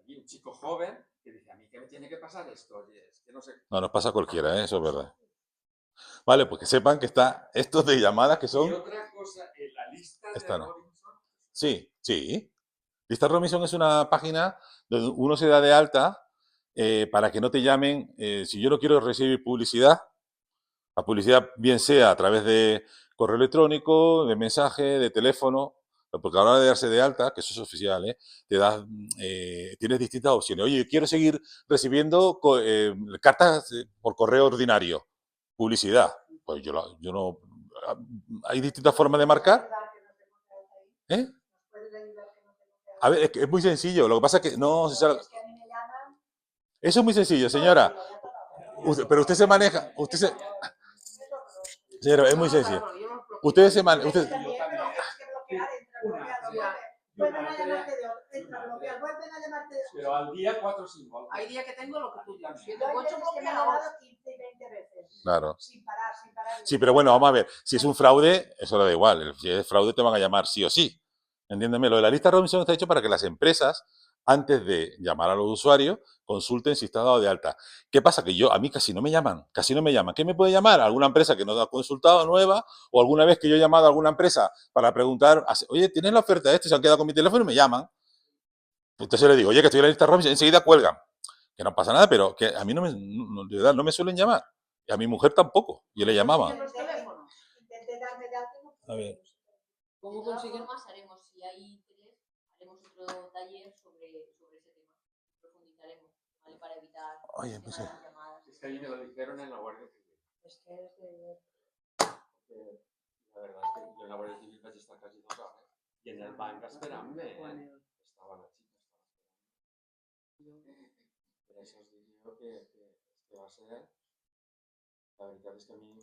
allí un chico joven, que dice, a mí qué me tiene que pasar esto, oye, es que no sé. No, nos pasa a cualquiera, ¿eh? Eso es verdad. Vale, pues que sepan que está estos de llamadas que Y son... otra cosa, en la lista de Esta no. Robinson, Sí. Lista Robinson es una página donde uno se da de alta para que no te llamen. Si yo no quiero recibir publicidad, la publicidad bien sea a través de correo electrónico, de mensaje, de teléfono, porque a la hora de darse de alta, que eso es oficial, tienes distintas opciones. Oye, quiero seguir recibiendo cartas por correo ordinario, publicidad. Pues yo no... Hay distintas formas de marcar. ¿Eh? A ver, es muy sencillo. Lo que pasa es que no se sabe. Eso es muy sencillo, señora. Pero usted se maneja. Señora, es muy sencillo. Ustedes se manejan. Vuelven a llamarte de otro, entra a bloquear, vuelven a llamarte de otro. pero al día 4 o 5. Hay días que tengo lo que tú dices, 7 Yo hay u 8 veces que me han bloqueados. llamado 15 y 20 veces. Claro. Sin parar. Sí, pero bueno, vamos a ver. Si es un fraude, eso le da igual. Si es fraude, te van a llamar sí o sí. Entiéndeme, lo de la lista Robinson está hecho para que las empresas, antes de llamar a los usuarios, consulten si está dado de alta. ¿Qué pasa? Que a mí casi no me llaman. ¿Qué me puede llamar? ¿Alguna empresa que no ha consultado nueva? ¿O alguna vez que yo he llamado a alguna empresa para preguntar, oye, ¿tienes la oferta de esto? Se han quedado con mi teléfono y me llaman. Entonces le digo, oye, que estoy en la lista Robinson, enseguida cuelgan. Que no pasa nada, pero que a mí de verdad no me suelen llamar. Y a mi mujer tampoco. Yo le llamaba. Intenté darme de alta y no A ver. ¿Cómo consiguen más? Haremos, si hay interés, haremos otro taller sobre ese tema. Profundizaremos, ¿vale? Para evitar Oye, pues sí. llamadas. Es que a mí me lo dijeron en la Guardia Civil. Es que es de... La verdad es que yo en la Guardia Civil vaig estar casi 2 horas. Y en el banco esperant-me, estava la xica esperant. Per això us dic que va ser... La veritat és que a mi...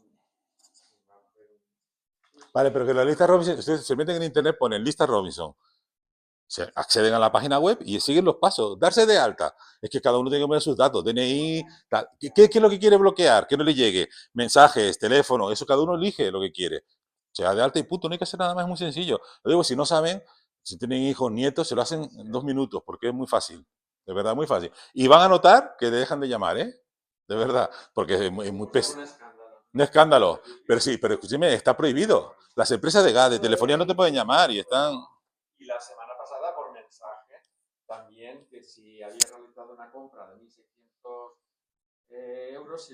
Vale, pero que la lista Robinson, ustedes se meten en internet, ponen lista Robinson, se acceden a la página web y siguen los pasos. Darse de alta. Es que cada uno tiene que poner sus datos, DNI, tal. ¿Qué es lo que quiere bloquear? Que no le llegue. Mensajes, teléfono, eso cada uno elige lo que quiere. Se da de alta y punto, no hay que hacer nada más, es muy sencillo. Lo digo, si no saben, si tienen hijos, nietos, se lo hacen en 2 minutos, porque es muy fácil. De verdad, muy fácil. Y van a notar que dejan de llamar, ¿eh? De verdad, porque es muy pesado. Un escándalo. Pero sí, pero escúcheme, está prohibido. Las empresas de gas, de telefonía no te pueden llamar y están... Y la semana pasada por mensaje. también que si había realizado una compra de 1.600 euros, si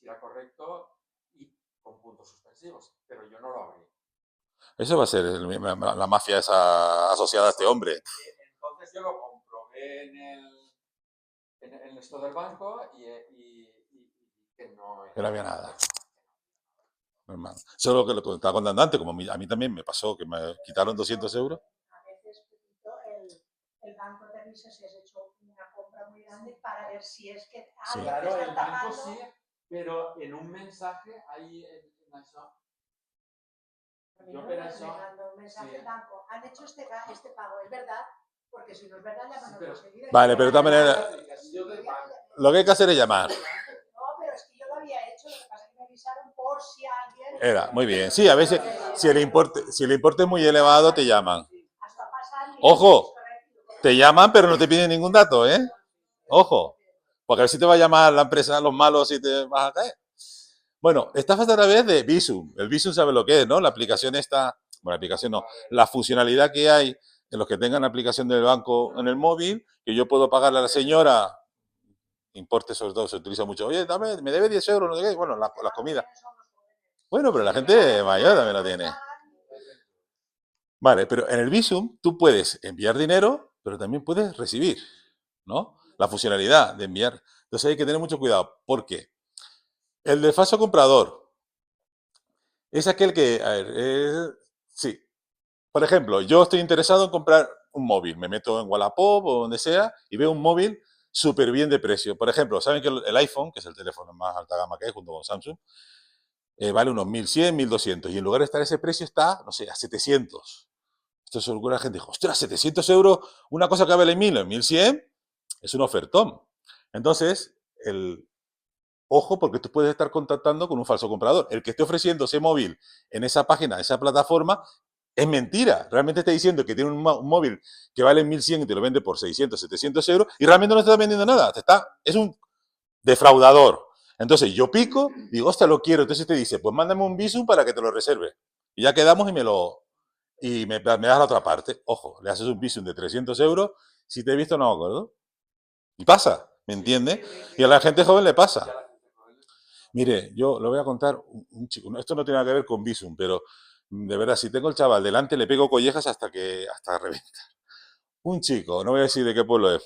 era correcto y con puntos suspensivos, pero yo no lo abrí. Eso va a ser la mafia esa asociada a este hombre. Entonces yo lo comprobé en el esto del banco y que no Que no había nada. Normal. Solo que lo que estaba contando antes, como a mí también me pasó que me quitaron 200 euros. A veces el banco te avisa si has hecho una compra muy grande para ver si es que Sí. alguien te Claro, está el banco tapando. sí, pero en un mensaje ahí en eso. Yo pero Me eso. manda un mensaje Sí. al banco. Han hecho este pago, ¿es verdad? Porque si no es verdad, llámanos pero- enseguida. Vale, pero de todas maneras, lo que hay que hacer es llamar. No, pero es que yo lo había hecho, lo que pasa es que me avisaron por si alguien... Era, muy bien. Sí, a veces, si el importe es muy elevado, te llaman. Hasta pasar, mira, Ojo, es correcto. te llaman, pero no te piden ningún dato, ¿eh? Ojo, porque a ver si te va a llamar la empresa los malos y te vas a caer. Bueno, estafas a través de Bizum. El Bizum sabe lo que es, ¿no? La aplicación esta, bueno, la aplicación no, la funcionalidad que hay en los que tengan aplicación del banco en el móvil, que yo puedo pagarle a la señora, importe sobre todo se utiliza mucho, oye, dame, me debe 10 euros, no sé qué, bueno, la comida. Bueno, pero la gente mayor también lo tiene. Vale, pero en el Bizum tú puedes enviar dinero, pero también puedes recibir, ¿no? La funcionalidad de enviar. Entonces hay que tener mucho cuidado, porque el de falso comprador es aquel que, a ver, sí. Por ejemplo, yo estoy interesado en comprar un móvil, me meto en Wallapop o donde sea y veo un móvil súper bien de precio. Por ejemplo, saben que el iPhone, que es el teléfono más alta gama que hay junto con Samsung, vale unos 1.100, 1.200 y en lugar de estar a ese precio está, no sé, a 700. Esto es algo que la gente dijo, ostras, 700 euros, una cosa que vale 1.000 o 1.100, es un ofertón. Entonces, ojo, porque tú puedes estar contactando con un falso comprador. El que esté ofreciendo ese móvil en esa página, esa plataforma, es mentira. Realmente está diciendo que tiene un móvil que vale 1.100 y te lo vende por 600, 700 euros y realmente no te está vendiendo nada. Es un defraudador. Entonces yo pico, digo, hostia, lo quiero. Entonces te dice, pues mándame un Bizum para que te lo reserve. Y ya quedamos y me das la otra parte. Ojo, le haces un Bizum de 300 euros. Si te he visto, no me acuerdo. Y pasa, ¿me entiendes? Y a la gente joven le pasa. Mire, yo le voy a contar un chico. Esto no tiene nada que ver con Bizum, pero de verdad, si tengo el chaval delante, le pego collejas hasta reventar. Un chico, no voy a decir de qué pueblo es,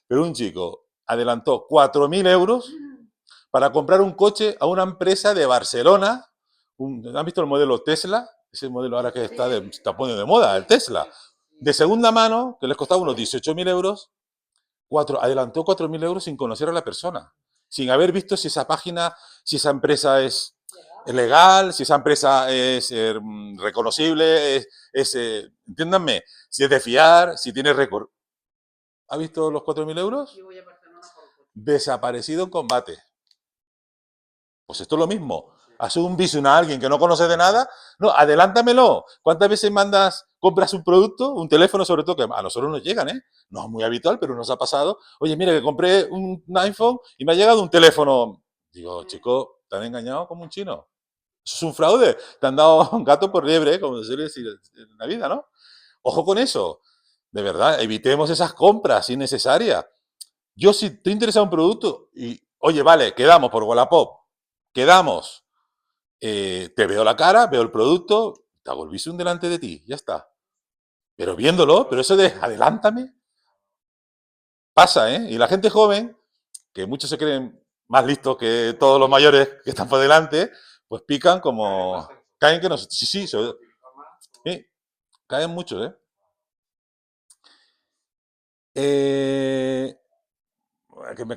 pero un chico adelantó 4.000 euros para comprar un coche a una empresa de Barcelona. ¿Han visto el modelo Tesla? Ese modelo ahora que está poniendo de moda, el Tesla. De segunda mano, que les costaba unos 18.000 euros, adelantó 4.000 euros sin conocer a la persona, sin haber visto si esa página, si esa empresa es legal, si esa empresa es reconocible, entiéndanme, si es de fiar, si tiene récord. ¿Ha visto los 4.000 euros? Desaparecido en combate. Pues esto es lo mismo. Haces un Bizum a alguien que no conoce de nada. No, adelántamelo. ¿Cuántas veces compras un producto, un teléfono sobre todo, que a nosotros nos llegan, ¿eh? No es muy habitual, pero nos ha pasado. Oye, mira, que compré un iPhone y me ha llegado un teléfono. Digo, chico, te han engañado como un chino. Eso es un fraude. Te han dado un gato por liebre, ¿eh? Como se suele decir en la vida, ¿no? Ojo con eso. De verdad, evitemos esas compras innecesarias. Yo si estoy interesado en un producto y, oye, vale, quedamos por Wallapop, quedamos, te veo la cara, veo el producto, te hago el Bizum delante de ti, ya está. Pero viéndolo, pero eso de adelántame, pasa, ¿eh? Y la gente joven, que muchos se creen más listos que todos los mayores que están por delante, pues pican como... Caen que no... Sí, caen mucho, ¿eh?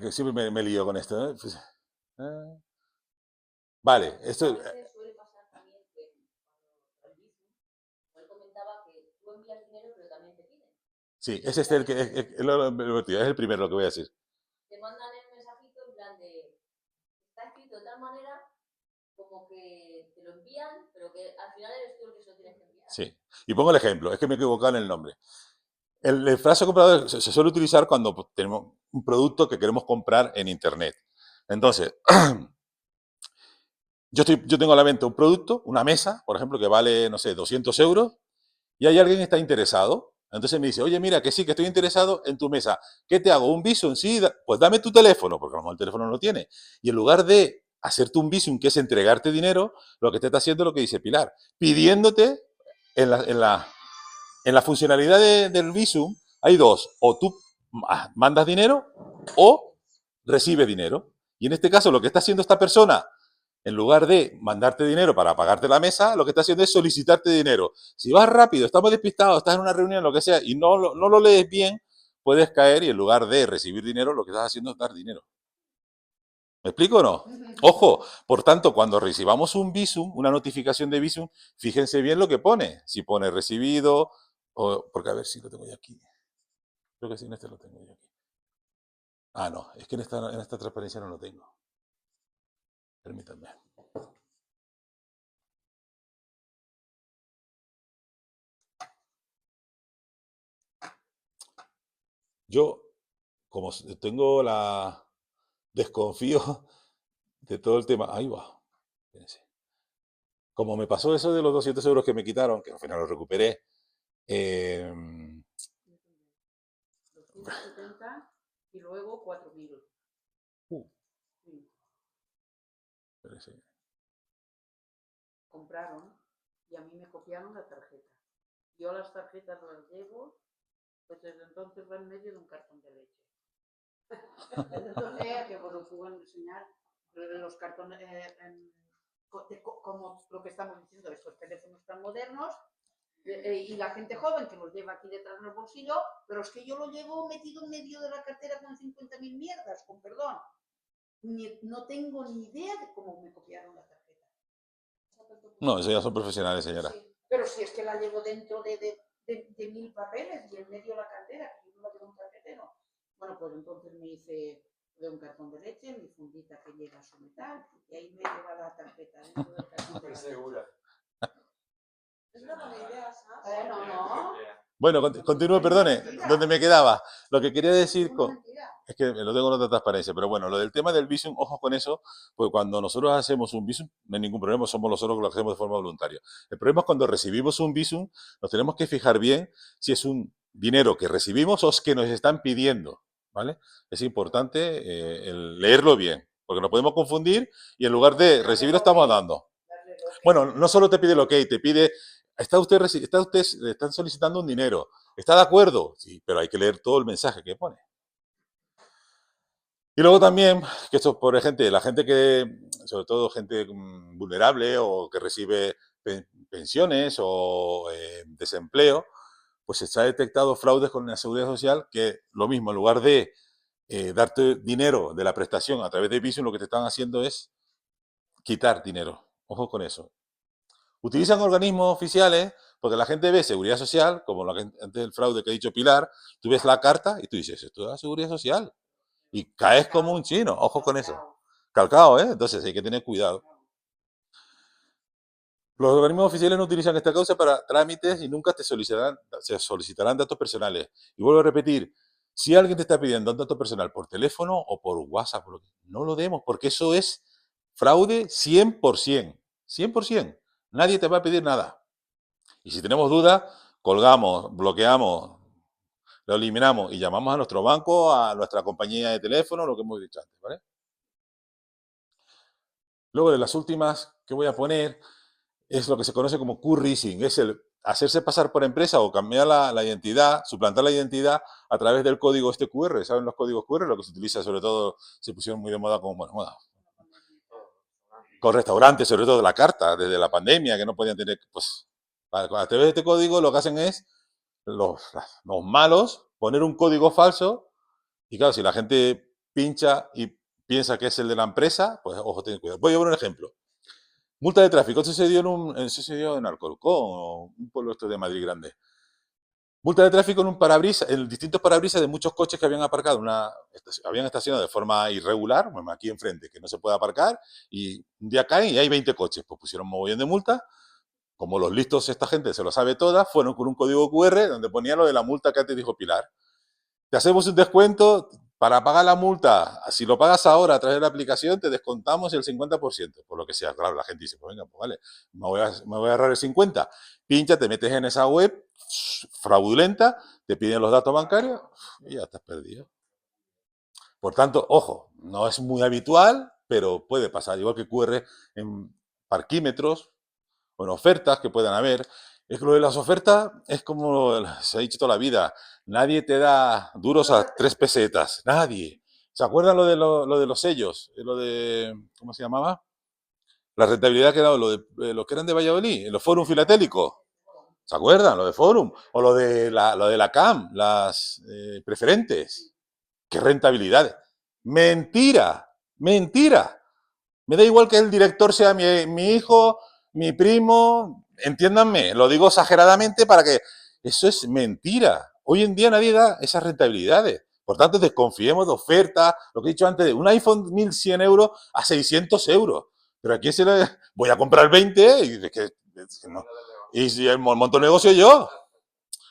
Que siempre me lío con esto, ¿eh? Pues, vale, esto... A veces suele pasar también que cuando el Bizum, él comentaba que tú envías dinero, pero también te piden. Sí, es el que es el primero lo que voy a decir. Te mandan el mensajito en plan de, está escrito de tal manera como que te lo envían, pero que al final eres tú el que se lo tienes que enviar. Sí, y pongo el ejemplo, es que me he equivocado en el nombre. El frase comprador se suele utilizar cuando tenemos un producto que queremos comprar en Internet. Entonces, yo tengo a la venta un producto, una mesa, por ejemplo, que vale, no sé, 200 euros, y hay alguien que está interesado. Entonces me dice, oye, mira, que sí, que estoy interesado en tu mesa. ¿Qué te hago? ¿Un Bizum? Sí, pues dame tu teléfono, porque a lo mejor el teléfono no lo tiene. Y en lugar de hacerte un Bizum, que es entregarte dinero, lo que te está haciendo es lo que dice Pilar, pidiéndote en la funcionalidad del Bizum, hay dos, o tú mandas dinero o recibes dinero. Y en este caso lo que está haciendo esta persona, en lugar de mandarte dinero para pagarte la mesa, lo que está haciendo es solicitarte dinero. Si vas rápido, estamos despistados, estás en una reunión, lo que sea, y no lo lees bien, puedes caer y en lugar de recibir dinero, lo que estás haciendo es dar dinero. ¿Me explico o no? Ojo, por tanto, cuando recibamos un Bizum, una notificación de Bizum, fíjense bien lo que pone. Si pone recibido, porque a ver si lo tengo yo aquí. Creo que sí, en este lo tengo yo aquí. Ah, no, es que en esta transparencia no lo tengo. Permítanme. Yo, como tengo desconfío de todo el tema. Ahí va. Fíjense. Como me pasó eso de los 200 euros que me quitaron, que al final lo recuperé, 270 y luego 4.000. Sí. espérese. Compraron y a mí me copiaron la tarjeta. Yo las tarjetas las llevo, pues desde entonces va en medio de un cartón de leche. Entonces, que os lo puedo enseñar los cartones, como lo que estamos diciendo, estos teléfonos tan modernos, y la gente joven que los lleva aquí detrás en el bolsillo, pero es que yo lo llevo metido en medio de la cartera con 50.000 mierdas, con perdón. No tengo ni idea de cómo me copiaron la tarjeta. No, eso ya son profesionales, señora. Sí, pero si es que la llevo dentro de 1.000 papeles y en medio de la cartera, que yo no la llevo en un carpetero. Bueno, pues entonces me hice de un cartón de leche, mi fundita que lleva su metal, y ahí me lleva la tarjeta dentro del cartón de leche. Segura. Es una buena idea, ¿sabes? No. Bueno, continúe, perdone, donde me quedaba. Lo que quería decir Una mentira. es que lo tengo en otra transparencia, pero bueno, lo del tema del Bizum, ojo con eso, porque cuando nosotros hacemos un Bizum, no hay ningún problema, somos nosotros que lo hacemos de forma voluntaria. El problema es cuando recibimos un Bizum, nos tenemos que fijar bien si es un dinero que recibimos o es que nos están pidiendo, ¿vale? Es importante el leerlo bien, porque nos podemos confundir y en lugar de recibir estamos dando. Bueno, no solo te pide el ok, te pide, le están solicitando un dinero. ¿Está de acuerdo? Sí, pero hay que leer todo el mensaje que pone. Y luego también, que esto por la gente que, sobre todo gente vulnerable o que recibe pensiones o desempleo, pues se ha detectado fraudes con la seguridad social que lo mismo, en lugar de darte dinero de la prestación a través de Bizum, lo que te están haciendo es quitar dinero. Ojo con eso. Utilizan organismos oficiales porque la gente ve seguridad social, como antes del fraude que ha dicho Pilar, tú ves la carta y tú dices, esto es la seguridad social. Y caes como un chino, ojo con eso. Calcado, ¿eh? Entonces hay que tener cuidado. Los organismos oficiales no utilizan esta causa para trámites y nunca se solicitarán datos personales. Y vuelvo a repetir, si alguien te está pidiendo un dato personal por teléfono o por WhatsApp, no lo demos, porque eso es fraude 100%. 100%. Nadie te va a pedir nada. Y si tenemos dudas, colgamos, bloqueamos, lo eliminamos y llamamos a nuestro banco, a nuestra compañía de teléfono, lo que hemos dicho antes, ¿vale? Luego de las últimas que voy a poner es lo que se conoce como Q-Rising, es el hacerse pasar por empresa o cambiar la identidad, suplantar la identidad a través del código este QR. ¿Saben los códigos QR? Lo que se utiliza sobre todo, se pusieron muy de moda como, bueno, moda. Con restaurantes, sobre todo la carta, desde la pandemia, que no podían tener, pues, a través de este código lo que hacen es los malos poner un código falso y claro, si la gente pincha y piensa que es el de la empresa, pues ojo, ten cuidado. Voy a poner un ejemplo. Multa de tráfico. Esto sucedió en Alcorcón, un pueblo esto de Madrid grande. Multa de tráfico en distintos parabrisas de muchos coches que habían aparcado, habían estacionado de forma irregular, bueno, aquí enfrente, que no se puede aparcar, y un día caen y hay 20 coches. Pues pusieron un mogollón de multa. Como los listos, esta gente se lo sabe toda, fueron con un código QR donde ponía lo de la multa que antes dijo Pilar. Te hacemos un descuento, para pagar la multa, si lo pagas ahora a través de la aplicación, te descontamos el 50%, por lo que sea. Claro, la gente dice, pues venga, pues vale, me voy a ahorrar el 50%. Pincha, te metes en esa web fraudulenta, te piden los datos bancarios y ya estás perdido. Por tanto, ojo, no es muy habitual, pero puede pasar, igual que ocurre en parquímetros o en ofertas que puedan haber. Es que lo de las ofertas es como se ha dicho toda la vida, nadie te da duros a 3 pesetas, nadie. ¿Se acuerdan lo de los sellos? Lo de, ¿cómo se llamaba? La rentabilidad que daba, lo que eran de Valladolid, los Fórum Filatélicos. ¿Se acuerdan? Lo de Fórum. O lo de la CAM, las preferentes. ¡Qué rentabilidad! ¡Mentira! ¡Mentira! Me da igual que el director sea mi hijo, mi primo, entiéndanme, lo digo exageradamente para que... Eso es mentira. Hoy en día nadie da esas rentabilidades. Por tanto, desconfiemos de ofertas, lo que he dicho antes, de un iPhone 1.100 euros a 600 euros. Pero aquí se le... Voy a comprar 20 y no. Y si el monto negocio yo.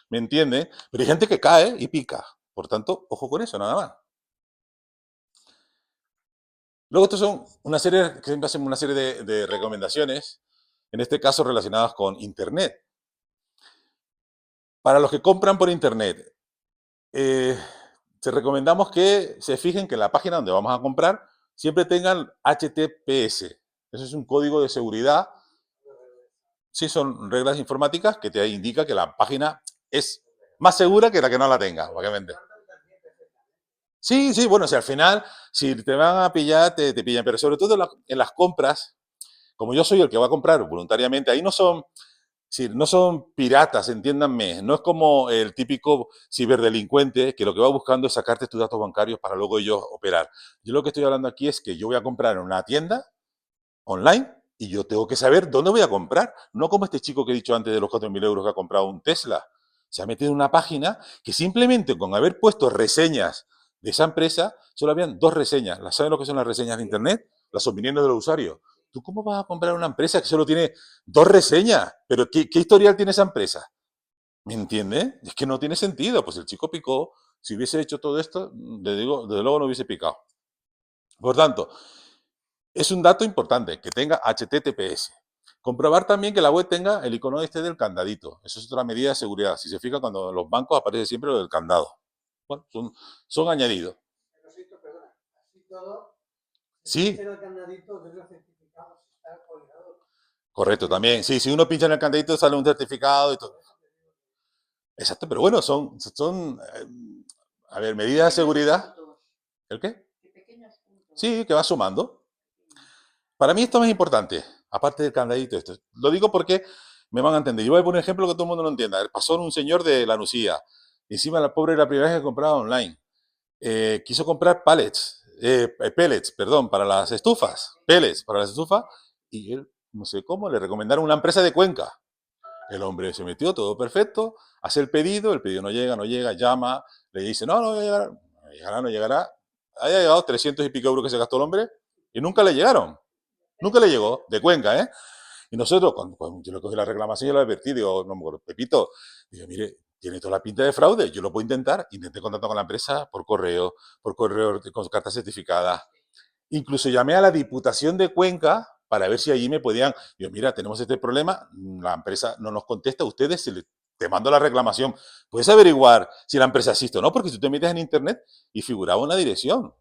¿Me entiende? Pero hay gente que cae y pica. Por tanto, ojo con eso, nada más. Luego, estos son una serie, que siempre hacemos una serie de recomendaciones, en este caso relacionadas con Internet. Para los que compran por Internet, te recomendamos que se fijen que en la página donde vamos a comprar siempre tengan HTTPS. Eso es un código de seguridad. Sí, son reglas informáticas que te indican que la página es más segura que la que no la tenga, obviamente. Sí, sí, bueno, si al final, si te van a pillar, te pillan, pero sobre todo en las compras, como yo soy el que va a comprar voluntariamente, ahí no son, sí, no son piratas, entiéndanme, no es como el típico ciberdelincuente que lo que va buscando es sacarte tus datos bancarios para luego ellos operar. Yo lo que estoy hablando aquí es que yo voy a comprar en una tienda online y yo tengo que saber dónde voy a comprar, no como este chico que he dicho antes de los 4.000 euros que ha comprado un Tesla. Se ha metido en una página que simplemente con haber puesto reseñas de esa empresa, solo habían 2 reseñas. ¿Saben lo que son las reseñas de Internet? Las opiniones de los usuarios. ¿Tú cómo vas a comprar una empresa que solo tiene 2 reseñas? ¿Pero qué historial tiene esa empresa? ¿Me entiendes? Es que no tiene sentido. Pues el chico picó. Si hubiese hecho todo esto, le digo, desde luego no hubiese picado. Por tanto, es un dato importante, que tenga HTTPS. Comprobar también que la web tenga el icono este del candadito. Eso es otra medida de seguridad. Si se fija, cuando en los bancos aparece siempre lo del candado. Bueno, son añadidos. Pero sí, perdona, así todo, Sí, el candadito de los certificados está colgado. correcto, también. Sí, si uno pincha en el candadito sale un certificado y todo. Exacto, pero bueno, a ver, medidas de seguridad. ¿El qué? Sí, que va sumando. Para mí esto es más importante, aparte del candadito esto. Lo digo porque me van a entender. Yo voy a poner un ejemplo que todo el mundo no entienda. Pasó un señor de la Nucía. Encima la pobre la primera vez que compraba online. Quiso comprar pellets, perdón, para las estufas. Pellets para las estufas. Y él, no sé cómo, le recomendaron una empresa de Cuenca. El hombre se metió, todo perfecto, hace el pedido no llega, llama, le dice, no llegará, no llegará. Haya llegado 300 y pico euros que se gastó el hombre y nunca le llegaron. Nunca le llegó, de Cuenca, ¿eh? Y nosotros, cuando yo le cogí la reclamación, yo le advertí, digo, no me acuerdo, Pepito, digo, mire, tiene toda la pinta de fraude, yo lo puedo intentar. Intenté contactar con la empresa por correo con carta certificada. Incluso llamé a la Diputación de Cuenca para ver si allí me podían... Digo, mira, tenemos este problema, la empresa no nos contesta, ustedes te mando la reclamación. Puedes averiguar si la empresa existe o no, porque si tú te metes en internet y figuraba una dirección.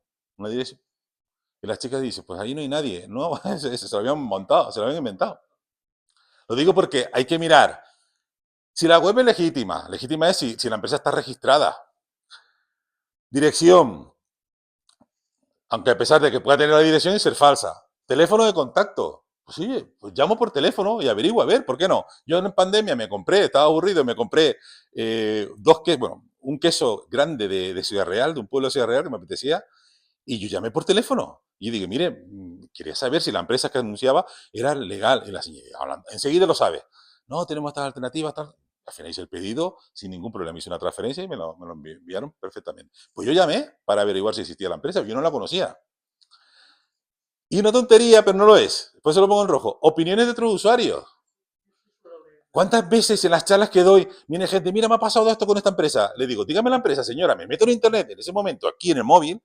Y las chicas dicen, pues ahí no hay nadie. No, se lo habían montado, se lo habían inventado. Lo digo porque hay que mirar. Si la web es legítima es si la empresa está registrada. Dirección, aunque a pesar de que pueda tener la dirección y ser falsa. Teléfono de contacto. Pues sí, pues llamo por teléfono y averiguo, a ver, ¿por qué no? Yo en pandemia estaba aburrido, me compré un queso grande de Ciudad Real, de un pueblo de Ciudad Real que me apetecía, y yo llamé por teléfono. Y digo, mire, quería saber si la empresa que anunciaba era legal. Y la señora, enseguida lo sabe. No, tenemos estas alternativas, tal. Al final hice el pedido sin ningún problema. Hice una transferencia y me lo enviaron perfectamente. Pues yo llamé para averiguar si existía la empresa. Yo no la conocía. Y una tontería, pero no lo es. Después se lo pongo en rojo. Opiniones de otros usuarios. ¿Cuántas veces en las charlas que doy viene gente, mira, me ha pasado esto con esta empresa? Le digo, dígame la empresa, señora, me meto en internet en ese momento, aquí en el móvil.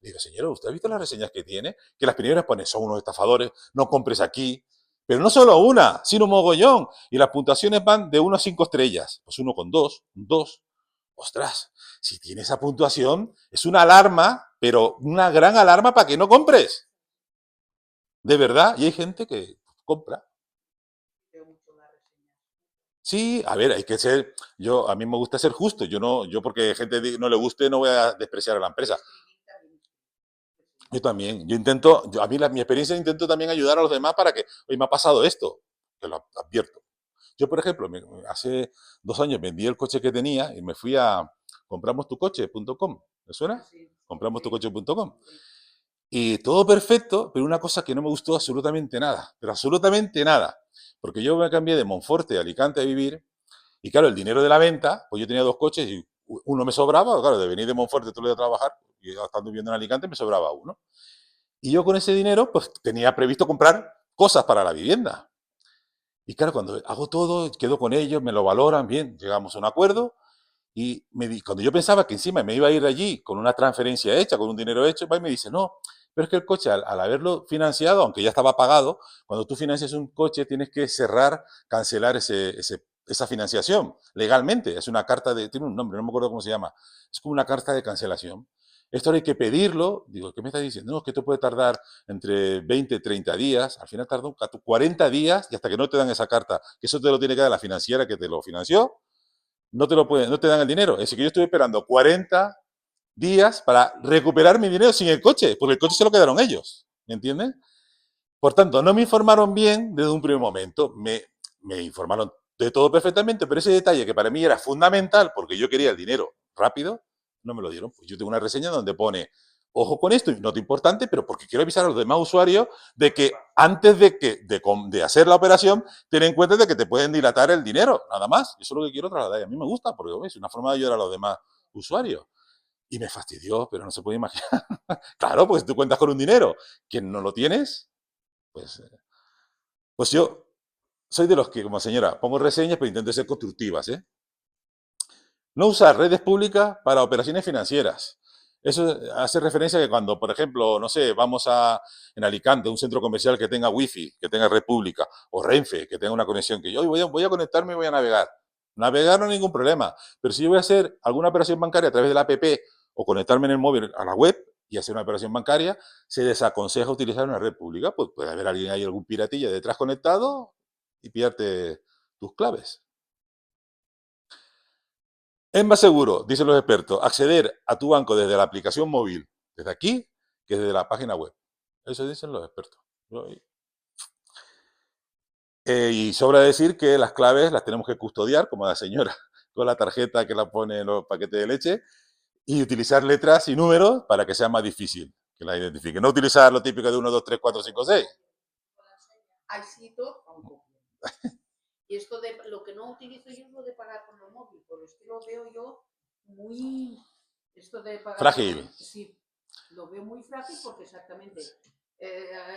Le digo, señora, ¿usted ha visto las reseñas que tiene? Que las primeras ponen, son unos estafadores, no compres aquí. Pero no solo una, sino un mogollón. Y las puntuaciones van de 1 a 5 estrellas. Pues 1,2, un 2. Ostras, si tiene esa puntuación, es una alarma, pero una gran alarma para que no compres. De verdad. Y hay gente que compra. Sí, a ver, hay que ser, a mí me gusta ser justo, yo porque a gente no le guste no voy a despreciar a la empresa. Yo también, a mí mi experiencia intento también ayudar a los demás para que, oye, me ha pasado esto, que lo advierto. Yo, por ejemplo, hace 2 años vendí el coche que tenía y me fui a compramostucoche.com, ¿me suena? Compramostucoche.com. Y todo perfecto, pero una cosa que no me gustó absolutamente nada, pero absolutamente nada. Porque yo me cambié de Monforte a Alicante a vivir y claro, el dinero de la venta, pues yo tenía 2 coches y uno me sobraba, claro, de venir de Monforte todo el día a trabajar y estando viviendo en Alicante me sobraba uno. Y yo con ese dinero, pues tenía previsto comprar cosas para la vivienda. Y claro, cuando hago todo, quedo con ellos, me lo valoran, bien, llegamos a un acuerdo y cuando yo pensaba que encima me iba a ir allí con una transferencia hecha, con un dinero hecho, va y me dice, no, pero es que el coche, al haberlo financiado, aunque ya estaba pagado, cuando tú financias un coche tienes que cancelar esa financiación legalmente. Es una carta tiene un nombre, no me acuerdo cómo se llama. Es como una carta de cancelación. Esto hay que pedirlo. Digo, ¿qué me está diciendo? No, es que esto puede tardar entre 20 y 30 días. Al final tardó 40 días y hasta que no te dan esa carta, que eso te lo tiene que dar la financiera que te lo financió, no te dan el dinero. Es decir, que yo estuve esperando 40 días para recuperar mi dinero sin el coche, porque el coche se lo quedaron ellos. ¿Me entienden? Por tanto, no me informaron bien desde un primer momento. Me informaron de todo perfectamente, pero ese detalle que para mí era fundamental, porque yo quería el dinero rápido, no me lo dieron. Pues yo tengo una reseña donde pone, ojo con esto, nota importante, pero porque quiero avisar a los demás usuarios de que antes de hacer la operación, ten en cuenta de que te pueden dilatar el dinero, nada más. Eso es lo que quiero trasladar. Y a mí me gusta, porque es una forma de ayudar a los demás usuarios. Y me fastidió, pero no se puede imaginar. Claro, pues tú cuentas con un dinero que no lo tienes, pues yo soy de los que, como señora, pongo reseñas, pero intento ser constructivas, ¿eh? No usar redes públicas para operaciones financieras. Eso hace referencia a que cuando, por ejemplo, no sé, vamos en Alicante, un centro comercial que tenga wifi, que tenga red pública, o Renfe, que tenga una conexión, que yo voy a conectarme y voy a navegar. Navegar no hay ningún problema, pero si yo voy a hacer alguna operación bancaria a través de la app o conectarme en el móvil a la web y hacer una operación bancaria, se desaconseja utilizar una red pública, pues puede haber alguien ahí, algún piratilla detrás conectado y pillarte tus claves. Es más seguro, dicen los expertos, acceder a tu banco desde la aplicación móvil, desde aquí, que desde la página web. Eso dicen los expertos. Y sobra decir que las claves las tenemos que custodiar, como la señora, con la tarjeta que la pone en los paquetes de leche, y utilizar letras y números para que sea más difícil que la identifique. No utilizar lo típico de 1, 2, 3, 4, 5, 6. Hay sitios, y esto de lo que no utilizo yo es lo de pagar con el móvil, porque es que lo veo yo muy, esto de pagar Frágil. Sí, lo veo muy frágil porque exactamente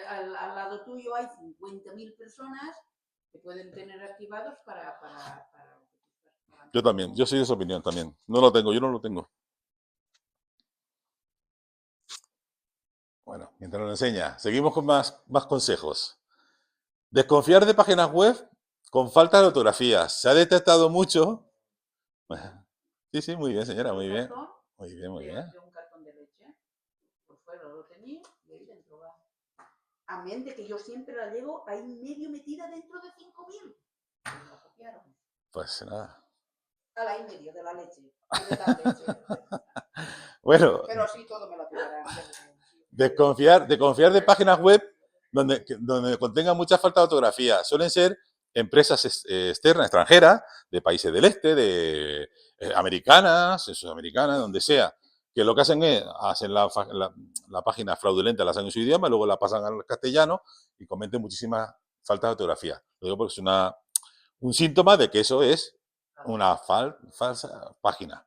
al lado tuyo hay 50.000 personas que pueden tener activados para Yo también, yo soy de esa opinión también. No lo tengo, yo no lo tengo. Bueno, mientras lo enseña, seguimos con más consejos. Desconfiar de páginas web con falta de ortografía. Se ha detectado mucho. Sí, muy bien, señora, muy bien. Muy bien, muy bien. De un cartón de leche, por fuera lo tenía y ahí dentro va. A mente que yo siempre la llevo ahí medio metida dentro de 5.000. Me la copiaron. Pues nada. A la y medio de la leche. De la leche. Bueno. Pero así todo me la pegarán. Desconfiar de páginas web donde contengan mucha falta de ortografía. Suelen ser empresas externas, extranjeras, de países del este, de americanas, sudamericanas, donde sea, que lo que hacen es, hacen la página fraudulenta, la hacen en su idioma, luego la pasan al castellano y cometen muchísimas faltas de ortografía. Lo digo porque es un síntoma de que eso es una falsa página.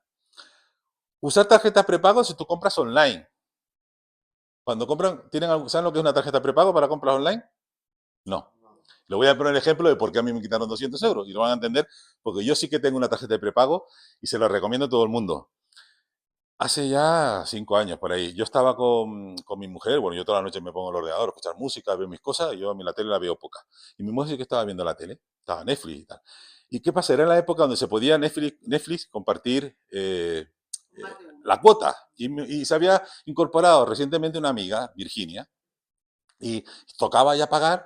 Usar tarjetas prepago si tú compras online. Cuando compran, ¿saben lo que es una tarjeta prepago para compras online? No. Le voy a poner el ejemplo de por qué a mí me quitaron 200 euros y lo van a entender porque yo sí que tengo una tarjeta de prepago y se la recomiendo a todo el mundo. Hace ya 5 años por ahí, yo estaba con mi mujer, bueno, yo toda la noche me pongo el ordenador, a escuchar música, veo mis cosas, y yo a mí la tele la veo poca. Y mi mujer sí que estaba viendo la tele, estaba Netflix y tal. ¿Y qué pasa? Era la época donde se podía Netflix compartir Más de uno. la cuota. Y se había incorporado recientemente una amiga, Virginia, y tocaba ya pagar.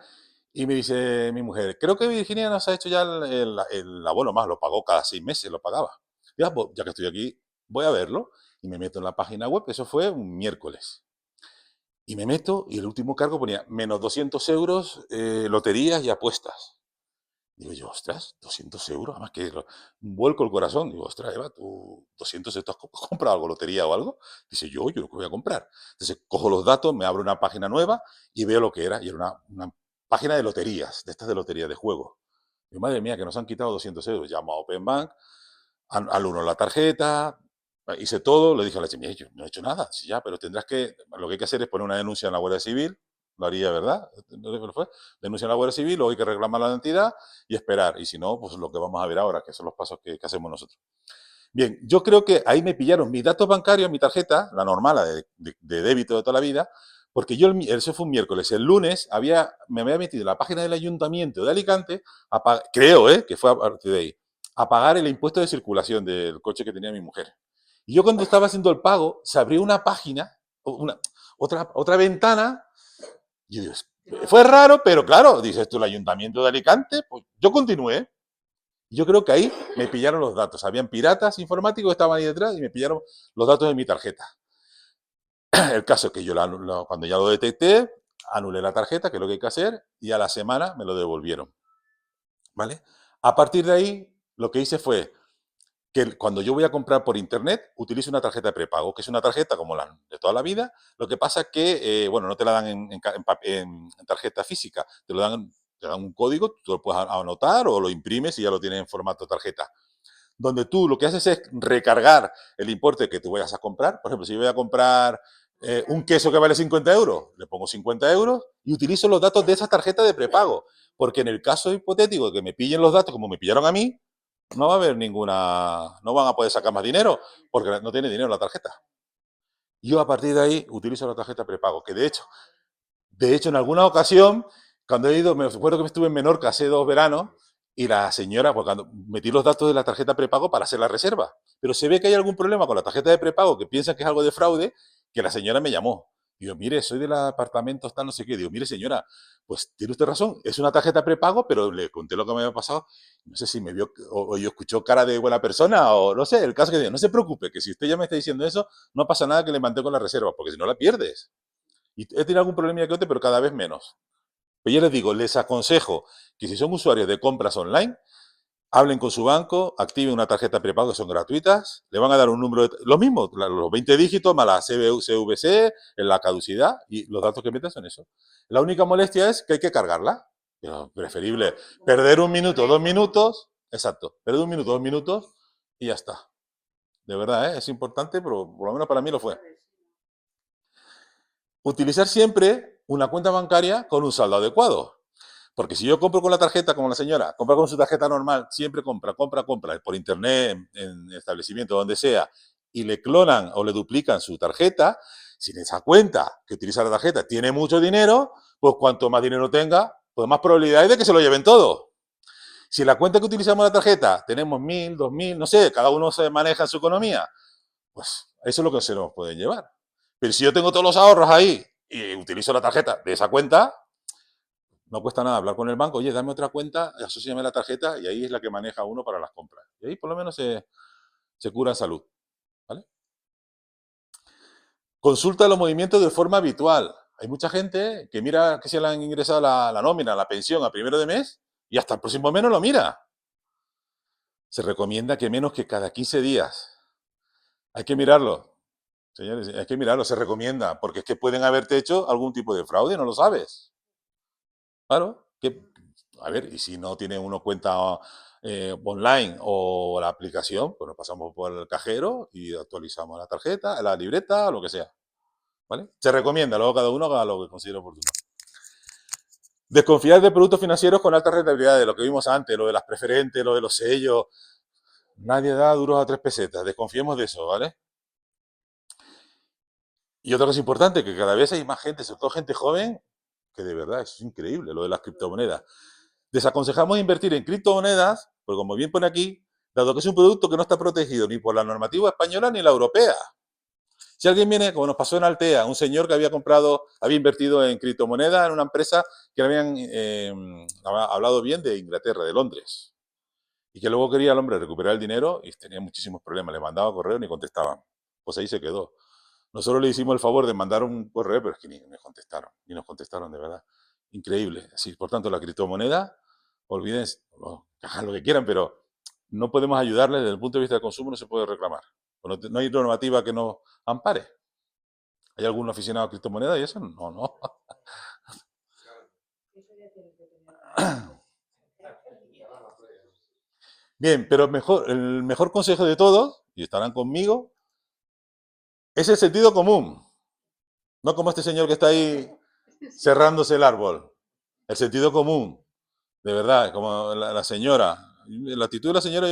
Y me dice mi mujer, creo que Virginia nos ha hecho ya el abono más, lo pagó cada 6 meses, lo pagaba. Ya, pues, ya que estoy aquí, voy a verlo. Y me meto en la página web, eso fue un miércoles. Y me meto y el último cargo ponía menos 200 euros, loterías y apuestas. Digo yo, ostras, 200 euros, además que vuelco el corazón. Digo, ostras, Eva, tú 200 euros, ¿has comprado algo, lotería o algo? Dice, yo lo que voy a comprar. Entonces cojo los datos, me abro una página nueva y veo lo que era. Y era una página de loterías, de estas de lotería de juego. Digo, madre mía, que nos han quitado 200 euros. Llamo a Open Bank, al uno la tarjeta, hice todo, le dije a la chica, yo no he hecho nada, sí, ya, pero tendrás que, lo que hay que hacer es poner una denuncia en la Guardia Civil, lo haría, ¿verdad? ¿No fue? Denuncia en la Guardia Civil, luego hay que reclamar la identidad y esperar, y si no, pues lo que vamos a ver ahora, que son los pasos que hacemos nosotros. Bien, yo creo que ahí me pillaron mis datos bancarios, mi tarjeta, la normal, la de débito de toda la vida, porque yo, eso fue un miércoles, el lunes me había metido en la página del Ayuntamiento de Alicante, creo, que fue a partir de ahí, a pagar el impuesto de circulación del coche que tenía mi mujer. Y yo cuando estaba haciendo el pago, se abrió una página, otra ventana, y digo, fue raro, pero claro, dices esto el Ayuntamiento de Alicante, pues yo continué. Yo creo que ahí me pillaron los datos. Habían piratas informáticos que estaban ahí detrás y me pillaron los datos de mi tarjeta. El caso es que yo cuando ya lo detecté, anulé la tarjeta, que es lo que hay que hacer, y a la semana me lo devolvieron. ¿Vale? A partir de ahí, lo que hice fue que cuando yo voy a comprar por internet, utilizo una tarjeta de prepago, que es una tarjeta como la de toda la vida. Lo que pasa es que, bueno, no te la dan en tarjeta física, te dan un código, tú lo puedes anotar o lo imprimes y ya lo tienes en formato tarjeta. Donde tú lo que haces es recargar el importe que tú vayas a comprar. Por ejemplo, si yo voy a comprar un queso que vale 50 euros, le pongo 50 euros y utilizo los datos de esa tarjeta de prepago. Porque en el caso hipotético de que me pillen los datos como me pillaron a mí, no va a haber no van a poder sacar más dinero porque no tiene dinero la tarjeta. Yo a partir de ahí utilizo la tarjeta prepago, que de hecho en alguna ocasión, cuando he ido, me acuerdo que estuve en Menorca hace 2 veranos y la señora, pues cuando metí los datos de la tarjeta prepago para hacer la reserva, pero se ve que hay algún problema con la tarjeta de prepago que piensan que es algo de fraude, que la señora me llamó. Digo, mire, soy del apartamento, está no sé qué. Digo, mire, señora, pues tiene usted razón, es una tarjeta prepago, pero le conté lo que me había pasado. No sé si me vio o yo escuchó cara de buena persona o no sé, el caso que digo, no se preocupe, que si usted ya me está diciendo eso, no pasa nada que le mantengo la reserva, porque si no la pierdes. Y he tenido algún problema que otro, pero cada vez menos. Pero yo les digo, les aconsejo que si son usuarios de compras online, hablen con su banco, activen una tarjeta prepago que son gratuitas, le van a dar un número, lo mismo, los 20 dígitos más la CVC, en la caducidad, y los datos que metan son eso. La única molestia es que hay que cargarla. Pero preferible perder 1 minuto, 2 minutos, exacto, perder 1 minuto, 2 minutos y ya está. De verdad, es importante, pero por lo menos para mí lo fue. Utilizar siempre una cuenta bancaria con un saldo adecuado. Porque si yo compro con la tarjeta, como la señora, compra con su tarjeta normal, siempre compra por internet, en establecimiento, donde sea, y le clonan o le duplican su tarjeta, si en esa cuenta que utiliza la tarjeta tiene mucho dinero, pues cuanto más dinero tenga, pues más probabilidad hay de que se lo lleven todo. Si en la cuenta que utilizamos la tarjeta tenemos 1.000, 2.000, no sé, cada uno se maneja en su economía, pues eso es lo que se nos puede llevar. Pero si yo tengo todos los ahorros ahí y utilizo la tarjeta de esa cuenta, no cuesta nada hablar con el banco, oye, dame otra cuenta, asóciame la tarjeta y ahí es la que maneja uno para las compras. Y ahí por lo menos se cura en salud. ¿Vale? Consulta los movimientos de forma habitual. Hay mucha gente que mira que se le han ingresado la nómina, la pensión a primero de mes y hasta el próximo mes no lo mira. Se recomienda que menos que cada 15 días. Hay que mirarlo. Señores, hay que mirarlo, se recomienda, porque es que pueden haberte hecho algún tipo de fraude, no lo sabes. Claro, a ver, y si no tiene uno cuenta online o la aplicación, pues nos pasamos por el cajero y actualizamos la tarjeta, la libreta, lo que sea. ¿Vale? Se recomienda, luego cada uno haga lo que considere oportuno. Desconfiar de productos financieros con alta rentabilidad, de lo que vimos antes, lo de las preferentes, lo de los sellos. Nadie da duros a 3 pesetas. Desconfiemos de eso, ¿vale? Y otra cosa importante, que cada vez hay más gente, sobre todo gente joven, que de verdad es increíble lo de las criptomonedas. Desaconsejamos invertir en criptomonedas, porque como bien pone aquí, dado que es un producto que no está protegido ni por la normativa española ni la europea. Si alguien viene, como nos pasó en Altea, un señor que había invertido en criptomonedas en una empresa que le habían hablado bien de Inglaterra, de Londres, y que luego quería el hombre recuperar el dinero y tenía muchísimos problemas, le mandaba correo y ni contestaban. Pues ahí se quedó. Nosotros le hicimos el favor de mandar un correo, pero es que ni nos contestaron de verdad. Increíble. Así, por tanto, la criptomoneda, olvídense, hagan lo que quieran, pero no podemos ayudarles desde el punto de vista del consumo, no se puede reclamar. No hay normativa que nos ampare. ¿Hay algún aficionado a criptomonedas y eso? No, no. Bien, pero el mejor consejo de todos, y estarán conmigo, es el sentido común. No como este señor que está ahí cerrándose el árbol. El sentido común, de verdad, como la señora. La actitud de la señora,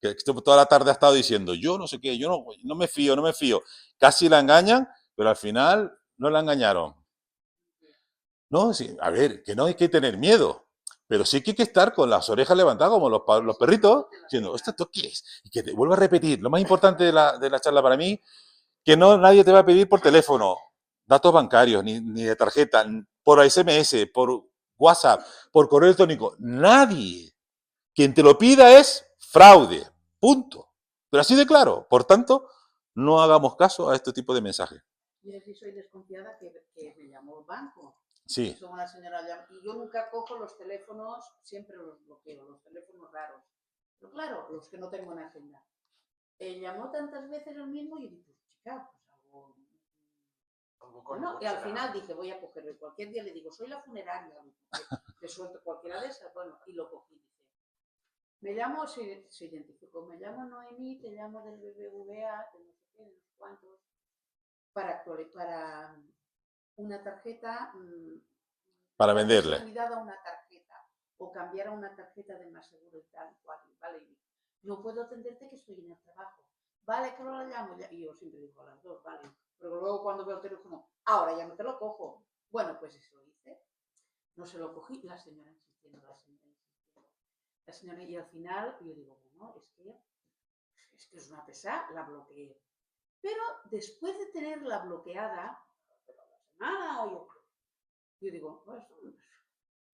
que toda la tarde ha estado diciendo, yo no sé qué, yo no me fío, no me fío. Casi la engañan, pero al final no la engañaron. No, sí, a ver, que no hay que tener miedo, pero sí que hay que estar con las orejas levantadas como los perritos, diciendo, ¿esto qué es? Y que te vuelvo a repetir, lo más importante de la charla para mí, que nadie te va a pedir por teléfono datos bancarios, ni de tarjeta, por SMS, por WhatsApp, por correo electrónico. Nadie. Quien te lo pida es fraude. Punto. Pero así de claro. Por tanto, no hagamos caso a este tipo de mensajes. Mira, si soy desconfiada que me llamó el banco. Sí. Son una señora, y yo nunca cojo los teléfonos, siempre los bloqueo, los teléfonos raros. Pero claro, los que no tengo en agenda. Llamó tantas veces el mismo y dije, pues chica, pues algo... Bueno, y al final dije, voy a cogerlo. Cualquier día le digo, soy la funeraria, le suelto cualquiera de esas, bueno, y lo cogí. Dice, me llamo, se identificó, me llamo Noemí, te llamo del BBVA, de no sé qué, de no sé cuántos, para una tarjeta, para venderle. Cuidado a una tarjeta, o cambiar a una tarjeta de más seguro y tal, vale, no puedo atenderte que estoy en el trabajo. Vale, que ahora la llamo, y yo siempre digo a las 2, vale. Pero luego cuando veo el teléfono, ahora ya no te lo cojo. Bueno, pues eso lo hice. No se lo cogí, la señora insistiendo. La señora, y al final yo digo, bueno, es que es una pesada, la bloqueé. Pero después de tenerla bloqueada, nada, yo digo, pues,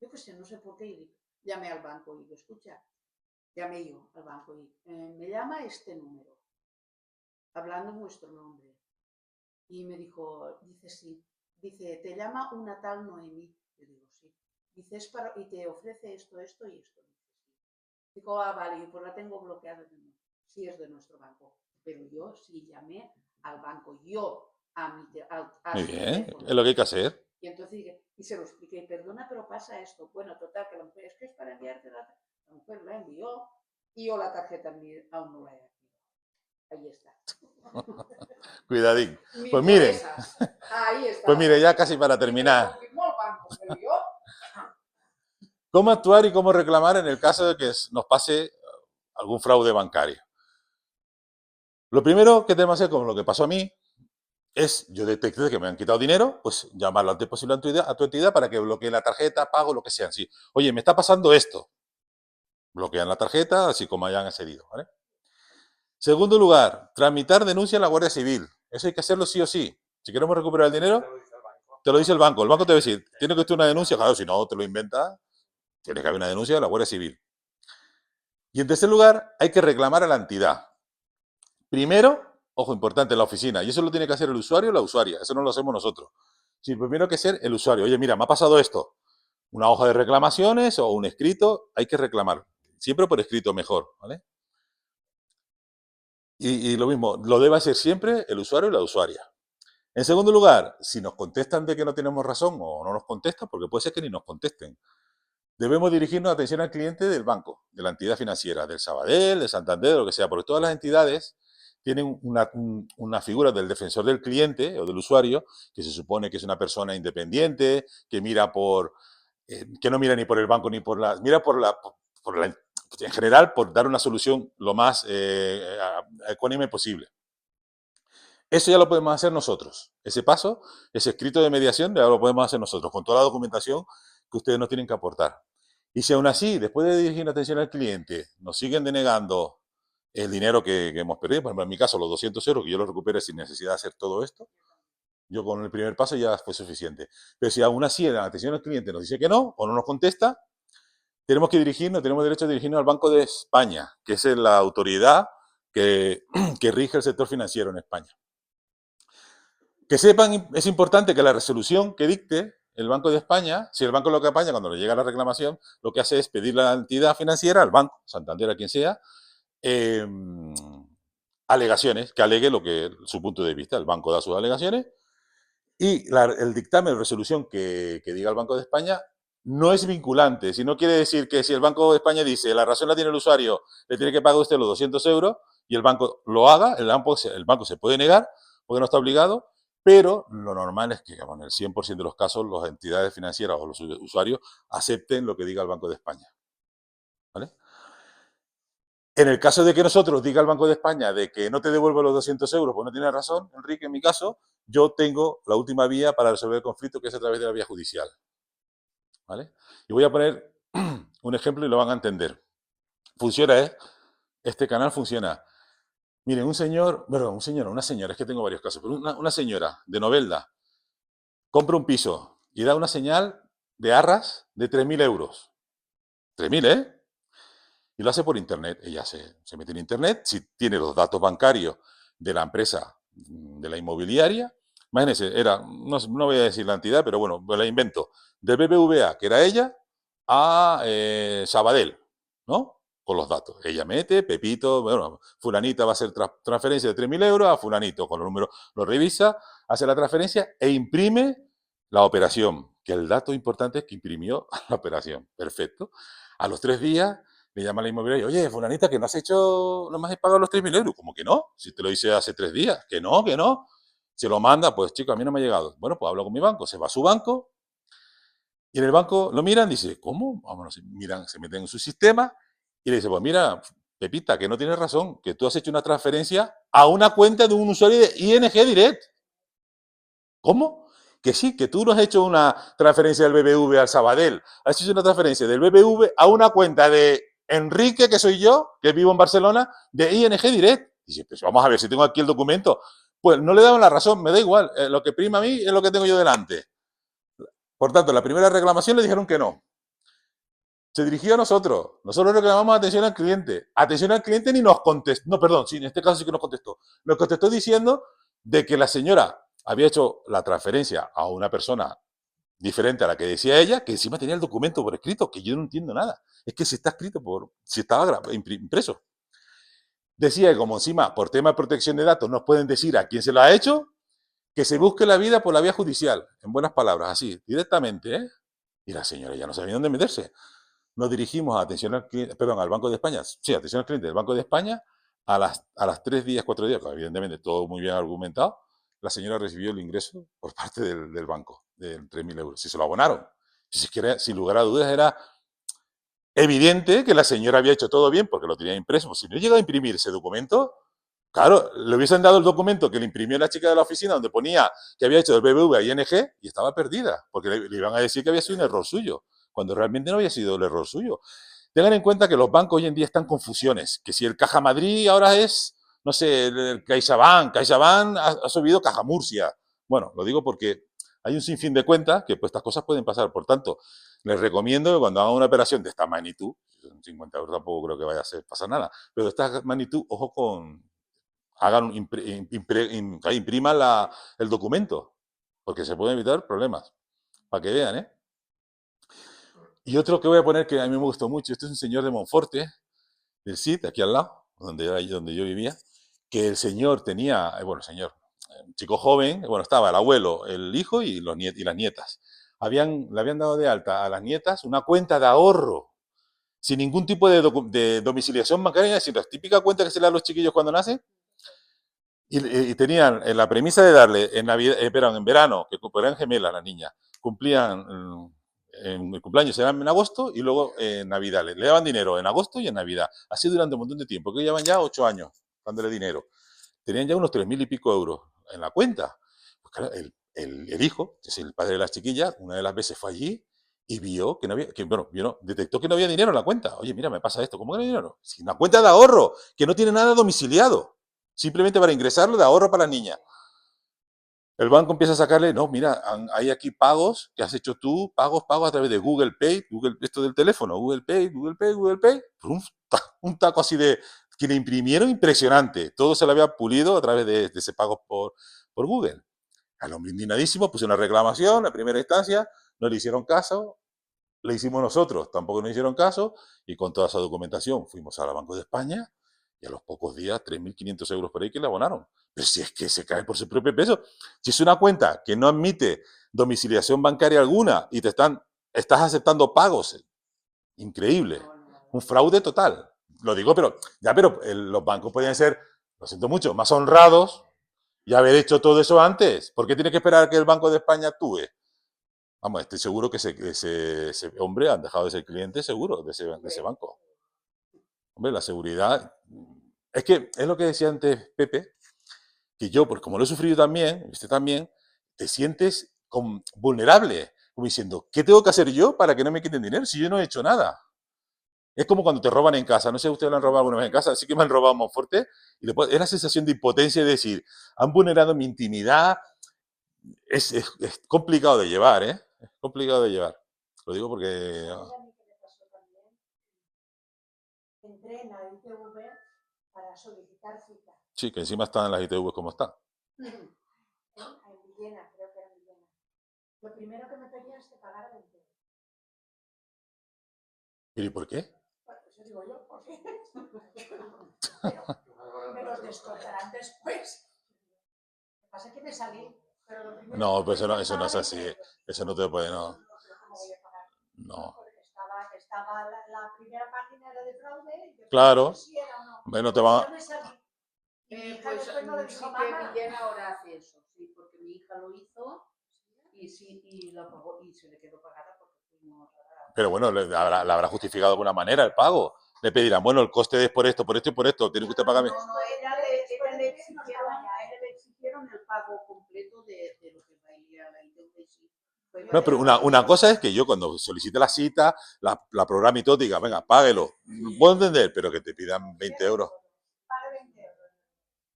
yo qué sé, no sé por qué, llamé al banco y digo, escucha, llamé yo al banco y me llama este número, hablando nuestro nombre. Y me dijo, dice, sí. Dice, te llama una tal Noemí. Yo digo, sí. Dice, y te ofrece esto y esto. Dice, sí. Digo, vale, pues la tengo bloqueada. Sí, es de nuestro banco. Pero yo sí llamé al banco, yo a mi Muy bien, teléfono. Es lo que hay que hacer. Y entonces y se lo expliqué, perdona, pero pasa esto. Bueno, total, que la mujer, es que es para enviarte la mujer la envió y yo la tarjeta aún no la he activado. Ahí está. Cuidadín. Pues miren, pues mire, ya casi para terminar. ¿Cómo actuar y cómo reclamar en el caso de que nos pase algún fraude bancario? Lo primero que tenemos que hacer, como lo que pasó a mí, es, yo detecté que me han quitado dinero, pues llamar lo antes posible a tu entidad para que bloquee la tarjeta, pago, lo que sea. Sí. Oye, me está pasando esto. Bloquean la tarjeta, así como hayan accedido, ¿vale? Segundo lugar, tramitar denuncia en la Guardia Civil. Eso hay que hacerlo sí o sí. Si queremos recuperar el dinero, te lo dice el banco. El banco te va a decir, tiene que estar una denuncia. Claro, si no te lo inventas, tiene que haber una denuncia de la Guardia Civil. Y en tercer lugar, hay que reclamar a la entidad. Primero, ojo, importante, en la oficina. Y eso lo tiene que hacer el usuario o la usuaria. Eso no lo hacemos nosotros. Sí, primero hay que ser el usuario. Oye, mira, me ha pasado esto. Una hoja de reclamaciones o un escrito, hay que reclamar. Siempre por escrito mejor, ¿vale? Y lo mismo, lo debe hacer siempre el usuario y la usuaria. En segundo lugar, si nos contestan de que no tenemos razón o no nos contestan, porque puede ser que ni nos contesten, debemos dirigirnos atención al cliente del banco, de la entidad financiera, del Sabadell, de Santander, de lo que sea, porque todas las entidades tienen una figura del defensor del cliente o del usuario, que se supone que es una persona independiente, que mira por que no mira ni por el banco ni por la... Mira en general, por dar una solución lo más ecuánime posible. Eso ya lo podemos hacer nosotros. Ese paso, ese escrito de mediación, ya lo podemos hacer nosotros, con toda la documentación que ustedes nos tienen que aportar. Y si aún así, después de dirigir atención al cliente, nos siguen denegando el dinero que hemos perdido, por ejemplo, en mi caso, los 200 euros, que yo los recupere sin necesidad de hacer todo esto, yo con el primer paso ya fue suficiente. Pero si aún así en la atención al cliente nos dice que no, o no nos contesta, tenemos derecho a dirigirnos al Banco de España, que es la autoridad que rige el sector financiero en España. Que sepan, es importante que la resolución que dicte el Banco de España, si el banco lo que apaña cuando le llega la reclamación, lo que hace es pedirle a la entidad financiera, al banco, Santander, a quien sea, alegaciones, que alegue su punto de vista. El banco da sus alegaciones y el dictamen de resolución que diga el Banco de España no es vinculante. Si no quiere decir que si el Banco de España dice la razón la tiene el usuario, le tiene que pagar usted los 200 euros y el banco lo haga, el banco se puede negar porque no está obligado, pero lo normal es que en el 100% de los casos las entidades financieras o los usuarios acepten lo que diga el Banco de España. ¿Vale? En el caso de que nosotros diga el Banco de España de que no te devuelvo los 200 euros, pues no tiene razón, Enrique, en mi caso, yo tengo la última vía para resolver el conflicto, que es a través de la vía judicial. ¿Vale? Y voy a poner un ejemplo y lo van a entender. Funciona, este canal funciona. Miren, una señora, es que tengo varios casos, pero una señora de Novelda compra un piso y da una señal de arras de 3.000 euros. 3.000, ¿eh? Y lo hace por internet. Ella se mete en internet, si tiene los datos bancarios de la empresa, de la inmobiliaria. Imagínense, no voy a decir la entidad, pero bueno, la invento. De BBVA, que era ella, a Sabadell, ¿no? Con los datos. Ella mete, Pepito, bueno, fulanita va a hacer transferencia de 3.000 euros a fulanito, con los números lo revisa, hace la transferencia e imprime la operación, que el dato importante es que imprimió la operación. Perfecto. A los 3 días le llama a la inmobiliaria, oye, fulanita, que no me has pagado los 3.000 euros. ¿Cómo que no? Si te lo hice hace 3 días. Que no. Se lo manda, pues chico, a mí no me ha llegado. Bueno, pues hablo con mi banco. Se va a su banco y en el banco lo miran, dice, ¿cómo? Vámonos, miran, se meten en su sistema y le dice, pues mira, Pepita, que no tienes razón, que tú has hecho una transferencia a una cuenta de un usuario de ING Direct. ¿Cómo? Que sí, que tú no has hecho una transferencia del BBV al Sabadell, has hecho una transferencia del BBV a una cuenta de Enrique, que soy yo, que vivo en Barcelona, de ING Direct. Dice, pues vamos a ver si tengo aquí el documento. Pues no le daban la razón, me da igual, lo que prima a mí es lo que tengo yo delante. Por tanto, la primera reclamación le dijeron que no. Se dirigió a nosotros. Nosotros reclamamos atención al cliente. Atención al cliente ni nos contestó. No, perdón, sí, en este caso sí que nos contestó. Nos contestó diciendo de que la señora había hecho la transferencia a una persona diferente a la que decía ella, que encima tenía el documento por escrito, que yo no entiendo nada. Es que si está escrito si estaba impreso. Decía que como encima, por tema de protección de datos, nos pueden decir a quién se lo ha hecho, que se busque la vida por la vía judicial. En buenas palabras, así, directamente, ¿eh? Y la señora ya no sabía dónde meterse. Nos dirigimos a atención al cliente, perdón, al Banco de España, sí, atención al cliente del Banco de España, a las 3 días, 4 días, evidentemente todo muy bien argumentado, la señora recibió el ingreso por parte del banco de 3.000 euros. Si se lo abonaron. Sin lugar a dudas era evidente que la señora había hecho todo bien porque lo tenía impreso. Si no llegaba a imprimir ese documento, claro, le hubiesen dado el documento que le imprimió la chica de la oficina donde ponía que había hecho del BBV a ING y estaba perdida, porque le iban a decir que había sido un error suyo, cuando realmente no había sido el error suyo. Tengan en cuenta que los bancos hoy en día están en confusiones, que si el Caja Madrid ahora es, no sé, el CaixaBank ha subido Caja Murcia. Bueno, lo digo porque hay un sinfín de cuentas que pues estas cosas pueden pasar. Por tanto, les recomiendo que cuando hagan una operación de esta magnitud, 50 euros tampoco creo que vaya a pasar nada, pero de esta magnitud, ojo con, impriman el documento, porque se pueden evitar problemas, para que vean, ¿eh? Y otro que voy a poner que a mí me gustó mucho, este es un señor de Monforte, del CID, aquí al lado, donde yo vivía, que el señor tenía, un chico joven, estaba el abuelo, el hijo y las nietas. Le habían dado de alta a las nietas una cuenta de ahorro, sin ningún tipo de domiciliación bancaria, sino la típica cuenta que se le da a los chiquillos cuando nacen. Y tenían la premisa de darle en Navidad, en verano, que eran gemelas las niñas, cumplían el cumpleaños era en agosto y luego en Navidad. Le daban dinero en agosto y en Navidad. Así durante un montón de tiempo, que llevan ya 8 años dándole dinero. Tenían ya unos 3.000 y pico euros en la cuenta. Pues claro, el hijo, que es el padre de las chiquillas, una de las veces fue allí y vio que no había, detectó que no había dinero en la cuenta. Oye, mira, me pasa esto, ¿cómo que no hay dinero? Si una cuenta de ahorro, que no tiene nada domiciliado, simplemente para ingresarlo de ahorro para la niña. El banco empieza a sacarle, no, mira, hay aquí pagos que has hecho tú, pagos a través de Google Pay, esto del teléfono, Google Pay, un taco así de, que le imprimieron impresionante. Todo se lo había pulido a través de ese pago por Google. Al hombre indignadísimo puso una reclamación en primera instancia, no le hicieron caso, le hicimos nosotros, tampoco nos hicieron caso, y con toda esa documentación fuimos a la Banco de España y a los pocos días 3.500 euros por ahí que le abonaron. Pero si es que se cae por su propio peso. Si es una cuenta que no admite domiciliación bancaria alguna y estás aceptando pagos, increíble. Un fraude total. Lo digo, pero los bancos podrían ser, lo siento mucho, más honrados y haber hecho todo eso antes. ¿Por qué tiene que esperar a que el Banco de España actúe? Vamos, estoy seguro que ese hombre han dejado de ser cliente seguro de ese banco. Hombre, la seguridad. Es que es lo que decía antes Pepe, que yo, pues como lo he sufrido también, usted también, te sientes vulnerable, como diciendo, ¿qué tengo que hacer yo para que no me quiten dinero si yo no he hecho nada? Es como cuando te roban en casa. No sé si ustedes lo han robado alguna vez en casa, sí que me han robado más fuerte. Y después es la sensación de impotencia de decir, han vulnerado mi intimidad. Es complicado de llevar, ¿eh? Es complicado de llevar. Lo digo porque... ¿Sabes a mí qué me pasó también? Entré en la ITV para solicitar cita. Sí, que encima están las ITV como están. En Villena, creo que era en Villena. Lo primero que me pedían es que pagara 20 euros. ¿Y por qué? Bueno, eso digo yo, ¿por qué? Pero me los descontarán después. Lo que pasa es que me salí. Pero lo primero No, que pues me eso no es pagaban así. 20 euros. Eso no te puede, no. No sé cómo voy a pagar. No. Porque estaba la primera página era de fraude y después Claro. no sé si era o no. Bueno, te Pues va... yo me salí. Y mi hija Pues después no le sí dijo que mamá. Villena ahora hace eso, sí, porque mi hija lo hizo y sí, y lo pagó y se le quedó pagada porque fuimos a... Pero bueno, la habrá justificado de alguna manera el pago. Le pedirán, bueno, el coste es por esto y por esto. Tiene que usted pagarme. No, le exigieron el pago completo de lo que valía la ITV, sí. No, pero una cosa es que yo cuando solicite la cita, la programa y todo, diga, venga, páguelo. Puedo entender, pero que te pidan 20 euros. Pague 20 euros.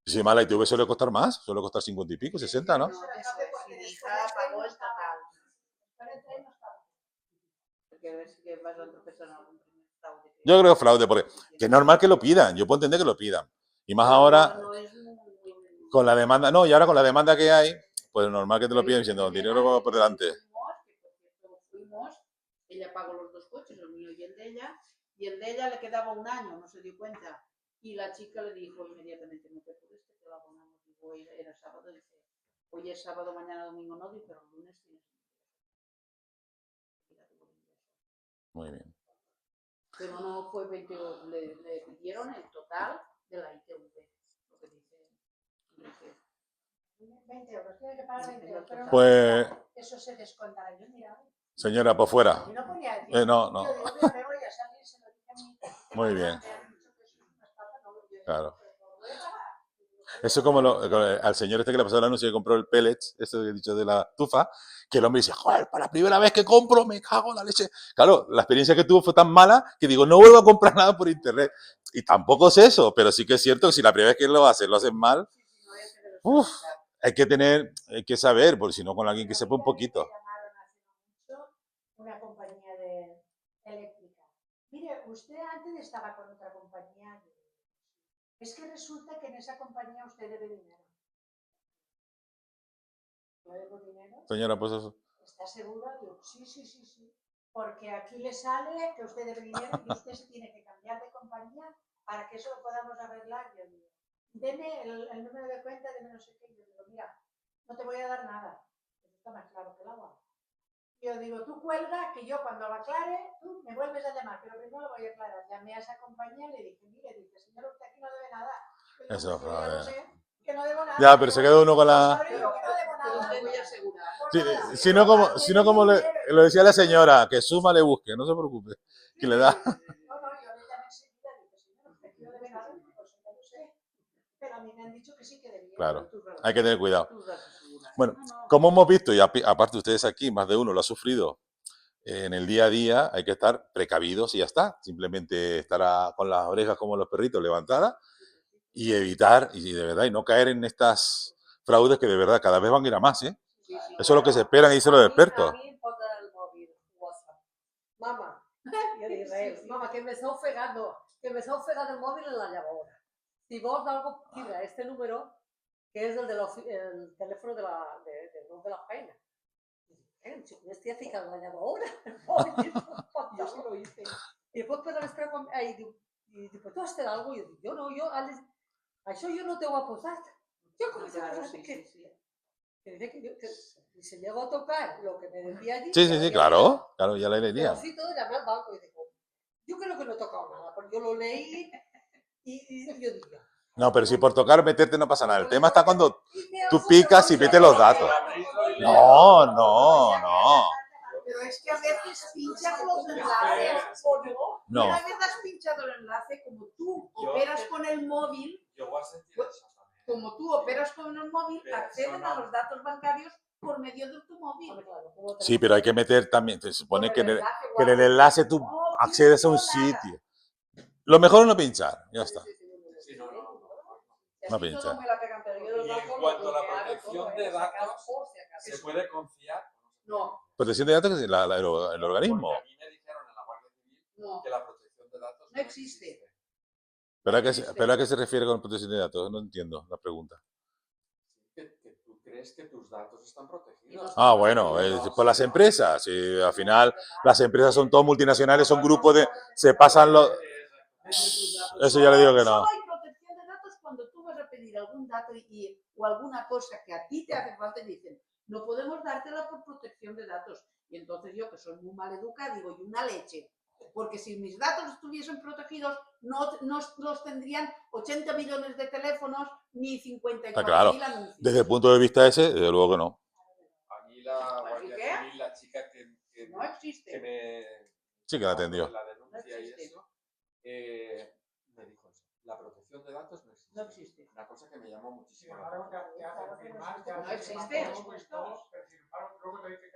Si además la ITV suele costar más, suele costar 50 y pico, 60, ¿no? No, eso es, mi hija pagó el total. Porque a ver si que vas a tropezar en algún primer fraude. Yo creo fraude, porque que es normal que lo pidan, yo puedo entender que lo pidan. Y más ahora, No es con la demanda, no, y ahora con la demanda que hay, pues es normal que te lo pidan diciendo, dinero va por delante. Fuimos, ella pagó los dos coches, el mío y el de ella le quedaba un año, no se dio cuenta. Y la chica le dijo inmediatamente, no te apures, que te lo abonamos. Digo, era sábado, dice, hoy es sábado, mañana domingo no, dice, pero el lunes tienes. Muy bien. Pero no fue 20 euros, le pidieron el total de la ITV, lo que dice Enrique. 20 euros, tiene que pagar 20 euros. Pero Pues, eso se descontará. Yo mira. señora, por fuera. Y no ponía No. Yo digo, mira, me voy a salir, se lo dije a mi hija. Muy bien. Me han dicho que eso es una estafa, no lo quiero. Claro. Pero voy a pagar. Eso como al señor este que le pasó el anuncio que compró el pellets, eso que he dicho de la tufa, que el hombre dice, joder, para la primera vez que compro me cago en la leche. Claro, la experiencia que tuvo fue tan mala que digo, no vuelvo a comprar nada por internet. Y tampoco es eso, pero sí que es cierto que si la primera vez que lo haces mal, hay que saber, porque si no con alguien que sepa un poquito. Me llamaron hace mucho una compañía eléctrica. Mire, usted antes estaba con otra compañía. Es que resulta que en esa compañía usted debe dinero. ¿Yo debo dinero? Señora, pues eso. ¿Está segura? Digo, sí. Porque aquí le sale que usted debe dinero y usted se tiene que cambiar de compañía para que eso lo podamos arreglar. Yo digo, deme el número de cuenta, deme no sé qué. Yo digo, mira, no te voy a dar nada. Eso está más claro que el agua. Yo digo, tú cuelga, que yo cuando lo aclare, tú me vuelves a llamar, pero primero lo voy a aclarar. Llamé a esa compañía y le dije, mire, dice, señor, usted aquí no debe nada. Eso, yo ya lo sé, que no debo nada. Ya, pero se quedó uno con la... Digo que no debo nada. Te voy a asegurar. Por Si no, como lo decía la señora, que suma le busque, no se preocupe, que le da. No, yo le llamé enseguida y dije, señor, ¿usted no debe nada? Pues ya lo sé. Pero a mí me han dicho que sí que debía. Claro, hay que tener cuidado. Tus datos seguros. Bueno, como hemos visto, y aparte ustedes aquí, más de uno lo ha sufrido, en el día a día hay que estar precavidos y ya está. Simplemente estar con las orejas como los perritos levantadas y evitar, y de verdad, y no caer en estas fraudes que de verdad cada vez van a ir a más, ¿eh? Sí, sí. Eso es lo que se esperan y dicen los expertos. A mí em posa el móvil, WhatsApp. Mama, jo dic, mama, que me está ofegando el móvil en la llavora. Si vos algo, mira, este número, que es el teléfono de la feina. Si me estoy fijando en la llavora, el móvil, Yo sí lo hice. i després per després quan diu, però tu has fet alguna cosa? I jo dic, això jo no t'ho he posat. Jo com Claro, que sí, sí, sí. que se llegó a tocar lo que me decía allí. Sí, claro, ya la Pero leería. sí, todo llamé al banco y digo, yo creo que no he tocado nada, pero yo lo leí y yo digo. No, pero si por tocar meterte no pasa nada. El tema está cuando tú picas y metes los datos. No. Pero es que a veces pinchas los enlaces. No. Una vez has pinchado el enlace, como tú operas con el móvil, acceden a los datos bancarios por medio de tu móvil. Sí, pero hay que meter también, se supone que en el enlace tú accedes a un sitio. Lo mejor es no pinchar, ya está. No pinchar. Y en cuanto a la protección de datos, ¿se puede confiar? No, Protección de datos es el organismo. Porque a mí me dijeron en la Guardia Civil no, que la protección de datos no existe. ¿Pero a qué se refiere con protección de datos? No entiendo la pregunta. Que tú crees que tus datos están protegidos. Ah, bueno, por las empresas. Al final, las empresas son todas multinacionales, son grupos de... Se pasan los... Eso ya le digo que no. Solo hay protección de datos cuando tú vas a pedir algún dato o alguna cosa que a ti te hace falta y dicen, no podemos dártela por protección de datos. Y entonces yo, que soy muy mal educada, digo, y una leche. Porque si mis datos estuviesen protegidos, no los tendrían 80 millones de teléfonos ni 54.000 anuncios. Desde el punto de vista ese, desde luego que no. A mí la Guardia Civil, la chica que No existe. me... Sí que la atendió. La denuncia y existe. eso, me dijo eso. La protección de datos no existe. No existe. Una cosa que me llamó muchísimo la atención. No existe. Luego te dice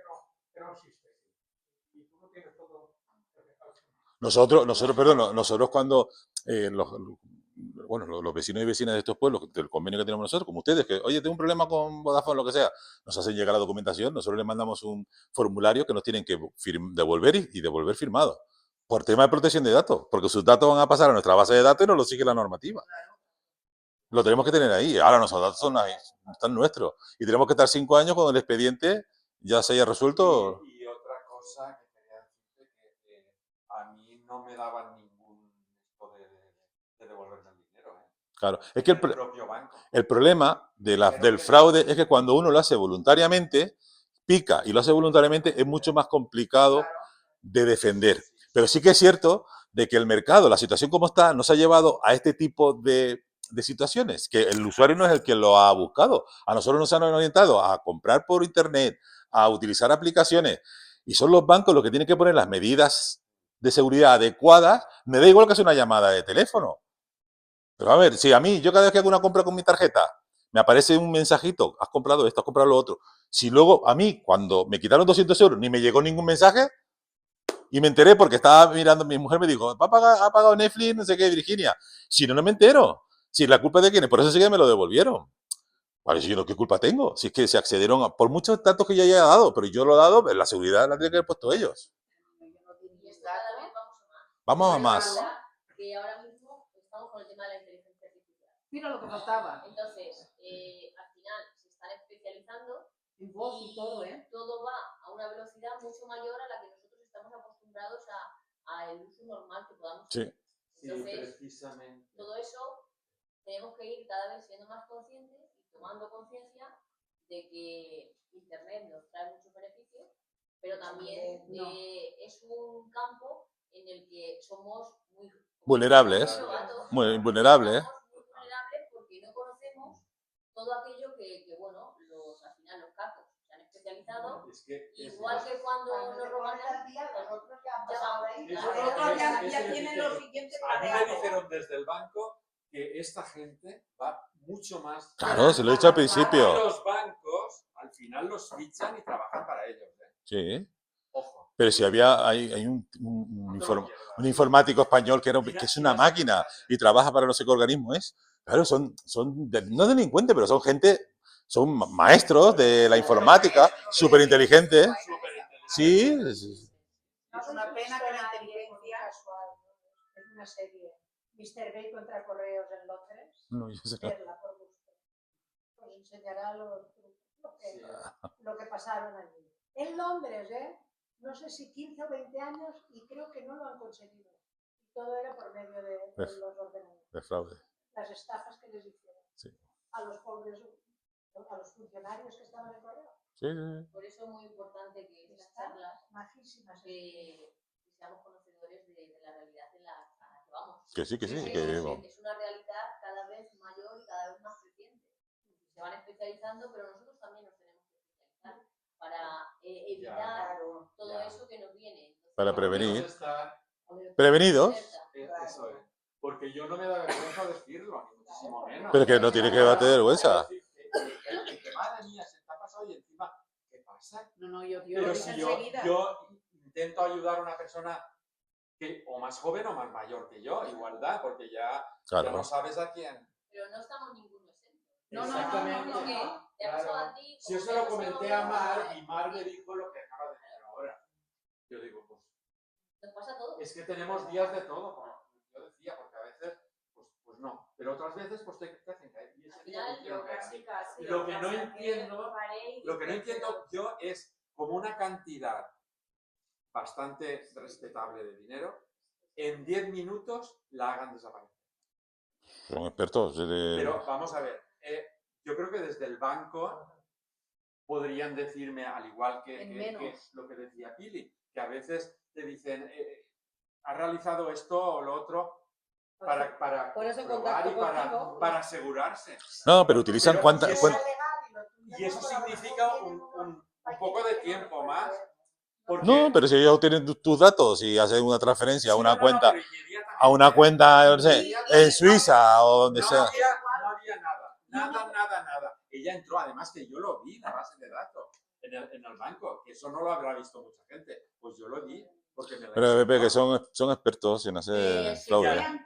que no existe. Y tú no tienes todo. Nosotros cuando los vecinos y vecinas de estos pueblos, del convenio que tenemos nosotros, como ustedes, que, oye, tengo un problema con Vodafone, lo que sea, nos hacen llegar la documentación, nosotros les mandamos un formulario que nos tienen que devolver y devolver firmado, por tema de protección de datos, porque sus datos van a pasar a nuestra base de datos y no lo sigue la normativa. Lo tenemos que tener ahí. Ahora nuestros datos están nuestros. Y tenemos que estar 5 años cuando el expediente ya se haya resuelto. Y otra cosa que quería decirte, que a mí no me daban ningún tipo de devolverme el dinero. Claro, es que El propio banco. el problema del fraude es que cuando uno lo hace voluntariamente, pica y lo hace voluntariamente, es mucho más complicado de defender. Pero sí que es cierto de que el mercado, la situación como está, nos ha llevado a este tipo de situaciones, que el usuario no es el que lo ha buscado. A nosotros nos han orientado a comprar por internet, a utilizar aplicaciones, y son los bancos los que tienen que poner las medidas de seguridad adecuadas. Me da igual que sea una llamada de teléfono. Pero a ver, si a mí, yo cada vez que hago una compra con mi tarjeta, me aparece un mensajito, has comprado esto, has comprado lo otro. Si luego a mí, cuando me quitaron 200 euros, ni me llegó ningún mensaje, y me enteré porque estaba mirando, mi mujer me dijo, ha pagado Netflix, no sé qué, Virginia. Si no, no me entero. Si la culpa es de quién es, por eso sí que me lo devolvieron. Vale, si yo no, ¿qué culpa tengo? Si es que se accedieron por muchos datos que yo haya dado, pero yo lo he dado, la seguridad la tienen que haber puesto ellos. Y esto cada vez vamos a más. Vamos a más. Que ahora mismo estamos con el tema de la inteligencia artificial. Mira lo que faltaba. Entonces, al final se están especializando En voz y todo, ¿eh? Todo va a una velocidad mucho mayor a la que nosotros estamos acostumbrados al uso normal que podamos Sí. hacer. Entonces, precisamente. todo eso tenemos que ir cada vez siendo más conscientes y tomando conciencia de que Internet nos trae muchos beneficios, pero también es un campo en el que somos muy vulnerables. Muy vulnerables. Muy vulnerables porque no conocemos todo aquello que al final los capos se han especializado Igual que cuando nos roban al día, los otros ya han Ya pasado va. de ahí. Eso Los no, otros ya es el tienen criterio. lo siguiente A mí me planeado. dijeron desde el banco que esta gente va mucho más. Claro, se lo he dicho al Y principio. los bancos al final los fichan y trabajan para ellos. Sí. Ojo. Pero si hay un informático español que es una máquina y trabaja para no sé qué organismo es. Claro, no delincuentes, pero son gente, son maestros de la informática, súper inteligentes. Sí, Es una pena que la inteligencia... Casual, ¿no? Es una serie. Mr. Bay contra Correos en Londres. no, yo sé. Verla por gusto. Os enseñará lo que pasaron allí. En Londres, ¿eh? No sé si 15 o 20 años y creo que no lo han conseguido. Y todo era por medio de los ordenadores. De fraude. Las estafas que les hicieron. Sí. A los pobres, a los funcionarios que estaban en Correo. Sí, sí. Por eso es muy importante que estas charlas Majísimas. que seamos conocedores de la realidad en la que vamos. Que sí, que sí. Sí, Que, es una realidad cada vez mayor y cada vez más creciente. Se van especializando, pero nosotros también nos tenemos que especializar para evitar todo eso que nos viene. Entonces, para prevenir. Está, Prevenidos. eso es. Porque yo no me da vergüenza decirlo, ni muchísimo menos. Pero que no tiene que darte vergüenza. Que madre mía, se está pasando y encima, ¿qué pasa? No, yo lo Pero dije si enseguida. yo intento ayudar a una persona que o más joven o más mayor que yo, igualdad, porque ya Claro. no sabes a quién. Pero no estamos ninguno exento. No, Exactamente. Lo que te ha pasado a ti, Si yo como se te lo ha pasado comenté a Mar a y Mar me dijo lo que acaba de decir ahora. Yo digo, pues nos pasa a todos. es que tenemos días de todo, como yo decía, porque a veces, pues no, pero otras veces pues te hacen caer. Y ese Al día final, te hicieron caer. casi, Lo que no entiendo yo es como una cantidad bastante respetable de dinero, en 10 minutos la hagan desaparecer. Son expertos. Pero vamos a ver, yo creo que desde el banco podrían decirme, al igual que lo que decía Pili, que a veces te dicen, has realizado esto o lo otro para Por eso probar y contacto contigo. para asegurarse. No, pero utilizan Pero cuántas. y eso significa un poco de tiempo más. Porque, No, pero si ellos tienen tus datos y hacen una transferencia a sí, una no, cuenta, pero iría también, a una cuenta, yo no sé, iría en también. Suiza o donde No sea. había nada. Ella entró, además que yo lo vi, la base de datos, en el banco, que eso no lo habrá visto mucha gente. Pues yo lo vi, porque me la Pero enseñó. Pepe, que son expertos en hacer Se fraude. crean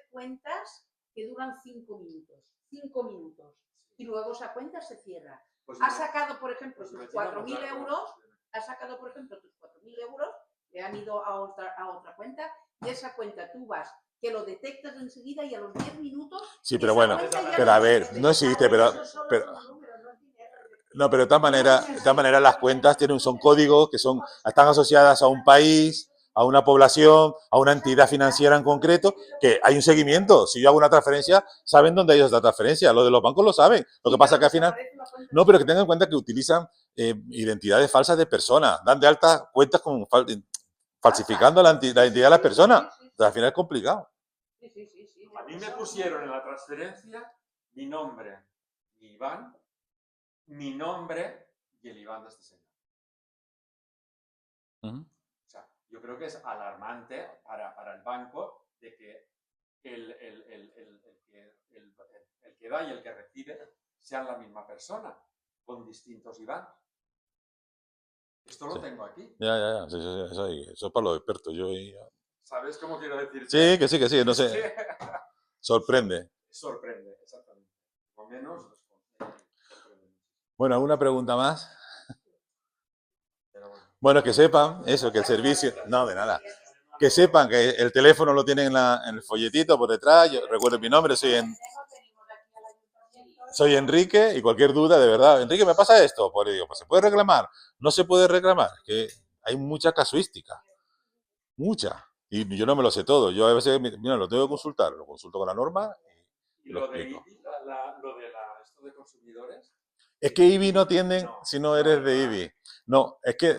cuentas que duran 5 minutos. 5 minutos. Y luego esa cuenta se cierra. Pues Has sacado, por ejemplo, pues me tus tiene 4.000 muy euros, has sacado, por ejemplo, tus 4.000 euros, que han ido a otra cuenta, y esa cuenta tú vas, que lo detectas enseguida y a los 10 minutos... Sí, pero esa bueno, cuenta ya pero no a ver, existe. no existe, pero no, pero de todas maneras las cuentas son códigos que están asociadas a un país, a una población, a una entidad financiera en concreto, que hay un seguimiento. Si yo hago una transferencia, saben dónde hay esa transferencia. Lo de los bancos lo saben. Lo que pasa es que al final... No, pero que tengan en cuenta que utilizan identidades falsas de personas. Dan de alta cuentas falsificando la identidad de las personas. Entonces, al final es complicado. Sí. A mí me pusieron en la transferencia mi nombre, mi IBAN, mi nombre y el IBAN de este señor. O sea, yo creo que es alarmante para el banco de que el que da y el que recibe sean la misma persona, con distintos IBAN. Esto lo tengo aquí. Ya. Sí, eso es para los expertos. ¿Sabes cómo quiero decir? Sí, que sí, no sé. Sorprende. Sorprende, exactamente. O menos sorprende. Bueno, ¿alguna pregunta más? Pero bueno. Bueno, que sepan eso, que el servicio... No, de nada. Que sepan que el teléfono lo tienen en el folletito por detrás. Yo recuerdo mi nombre, soy Enrique, y cualquier duda, de verdad, Enrique, ¿me pasa esto? Pues le digo, pues ¿se puede reclamar? No se puede reclamar, que hay mucha casuística, mucha, y yo no me lo sé todo. Yo a veces, mira, lo tengo que consultar, lo consulto con la norma y lo explico. IBI, esto de consumidores. Es que IBI no tienden si no eres de IBI. No, es que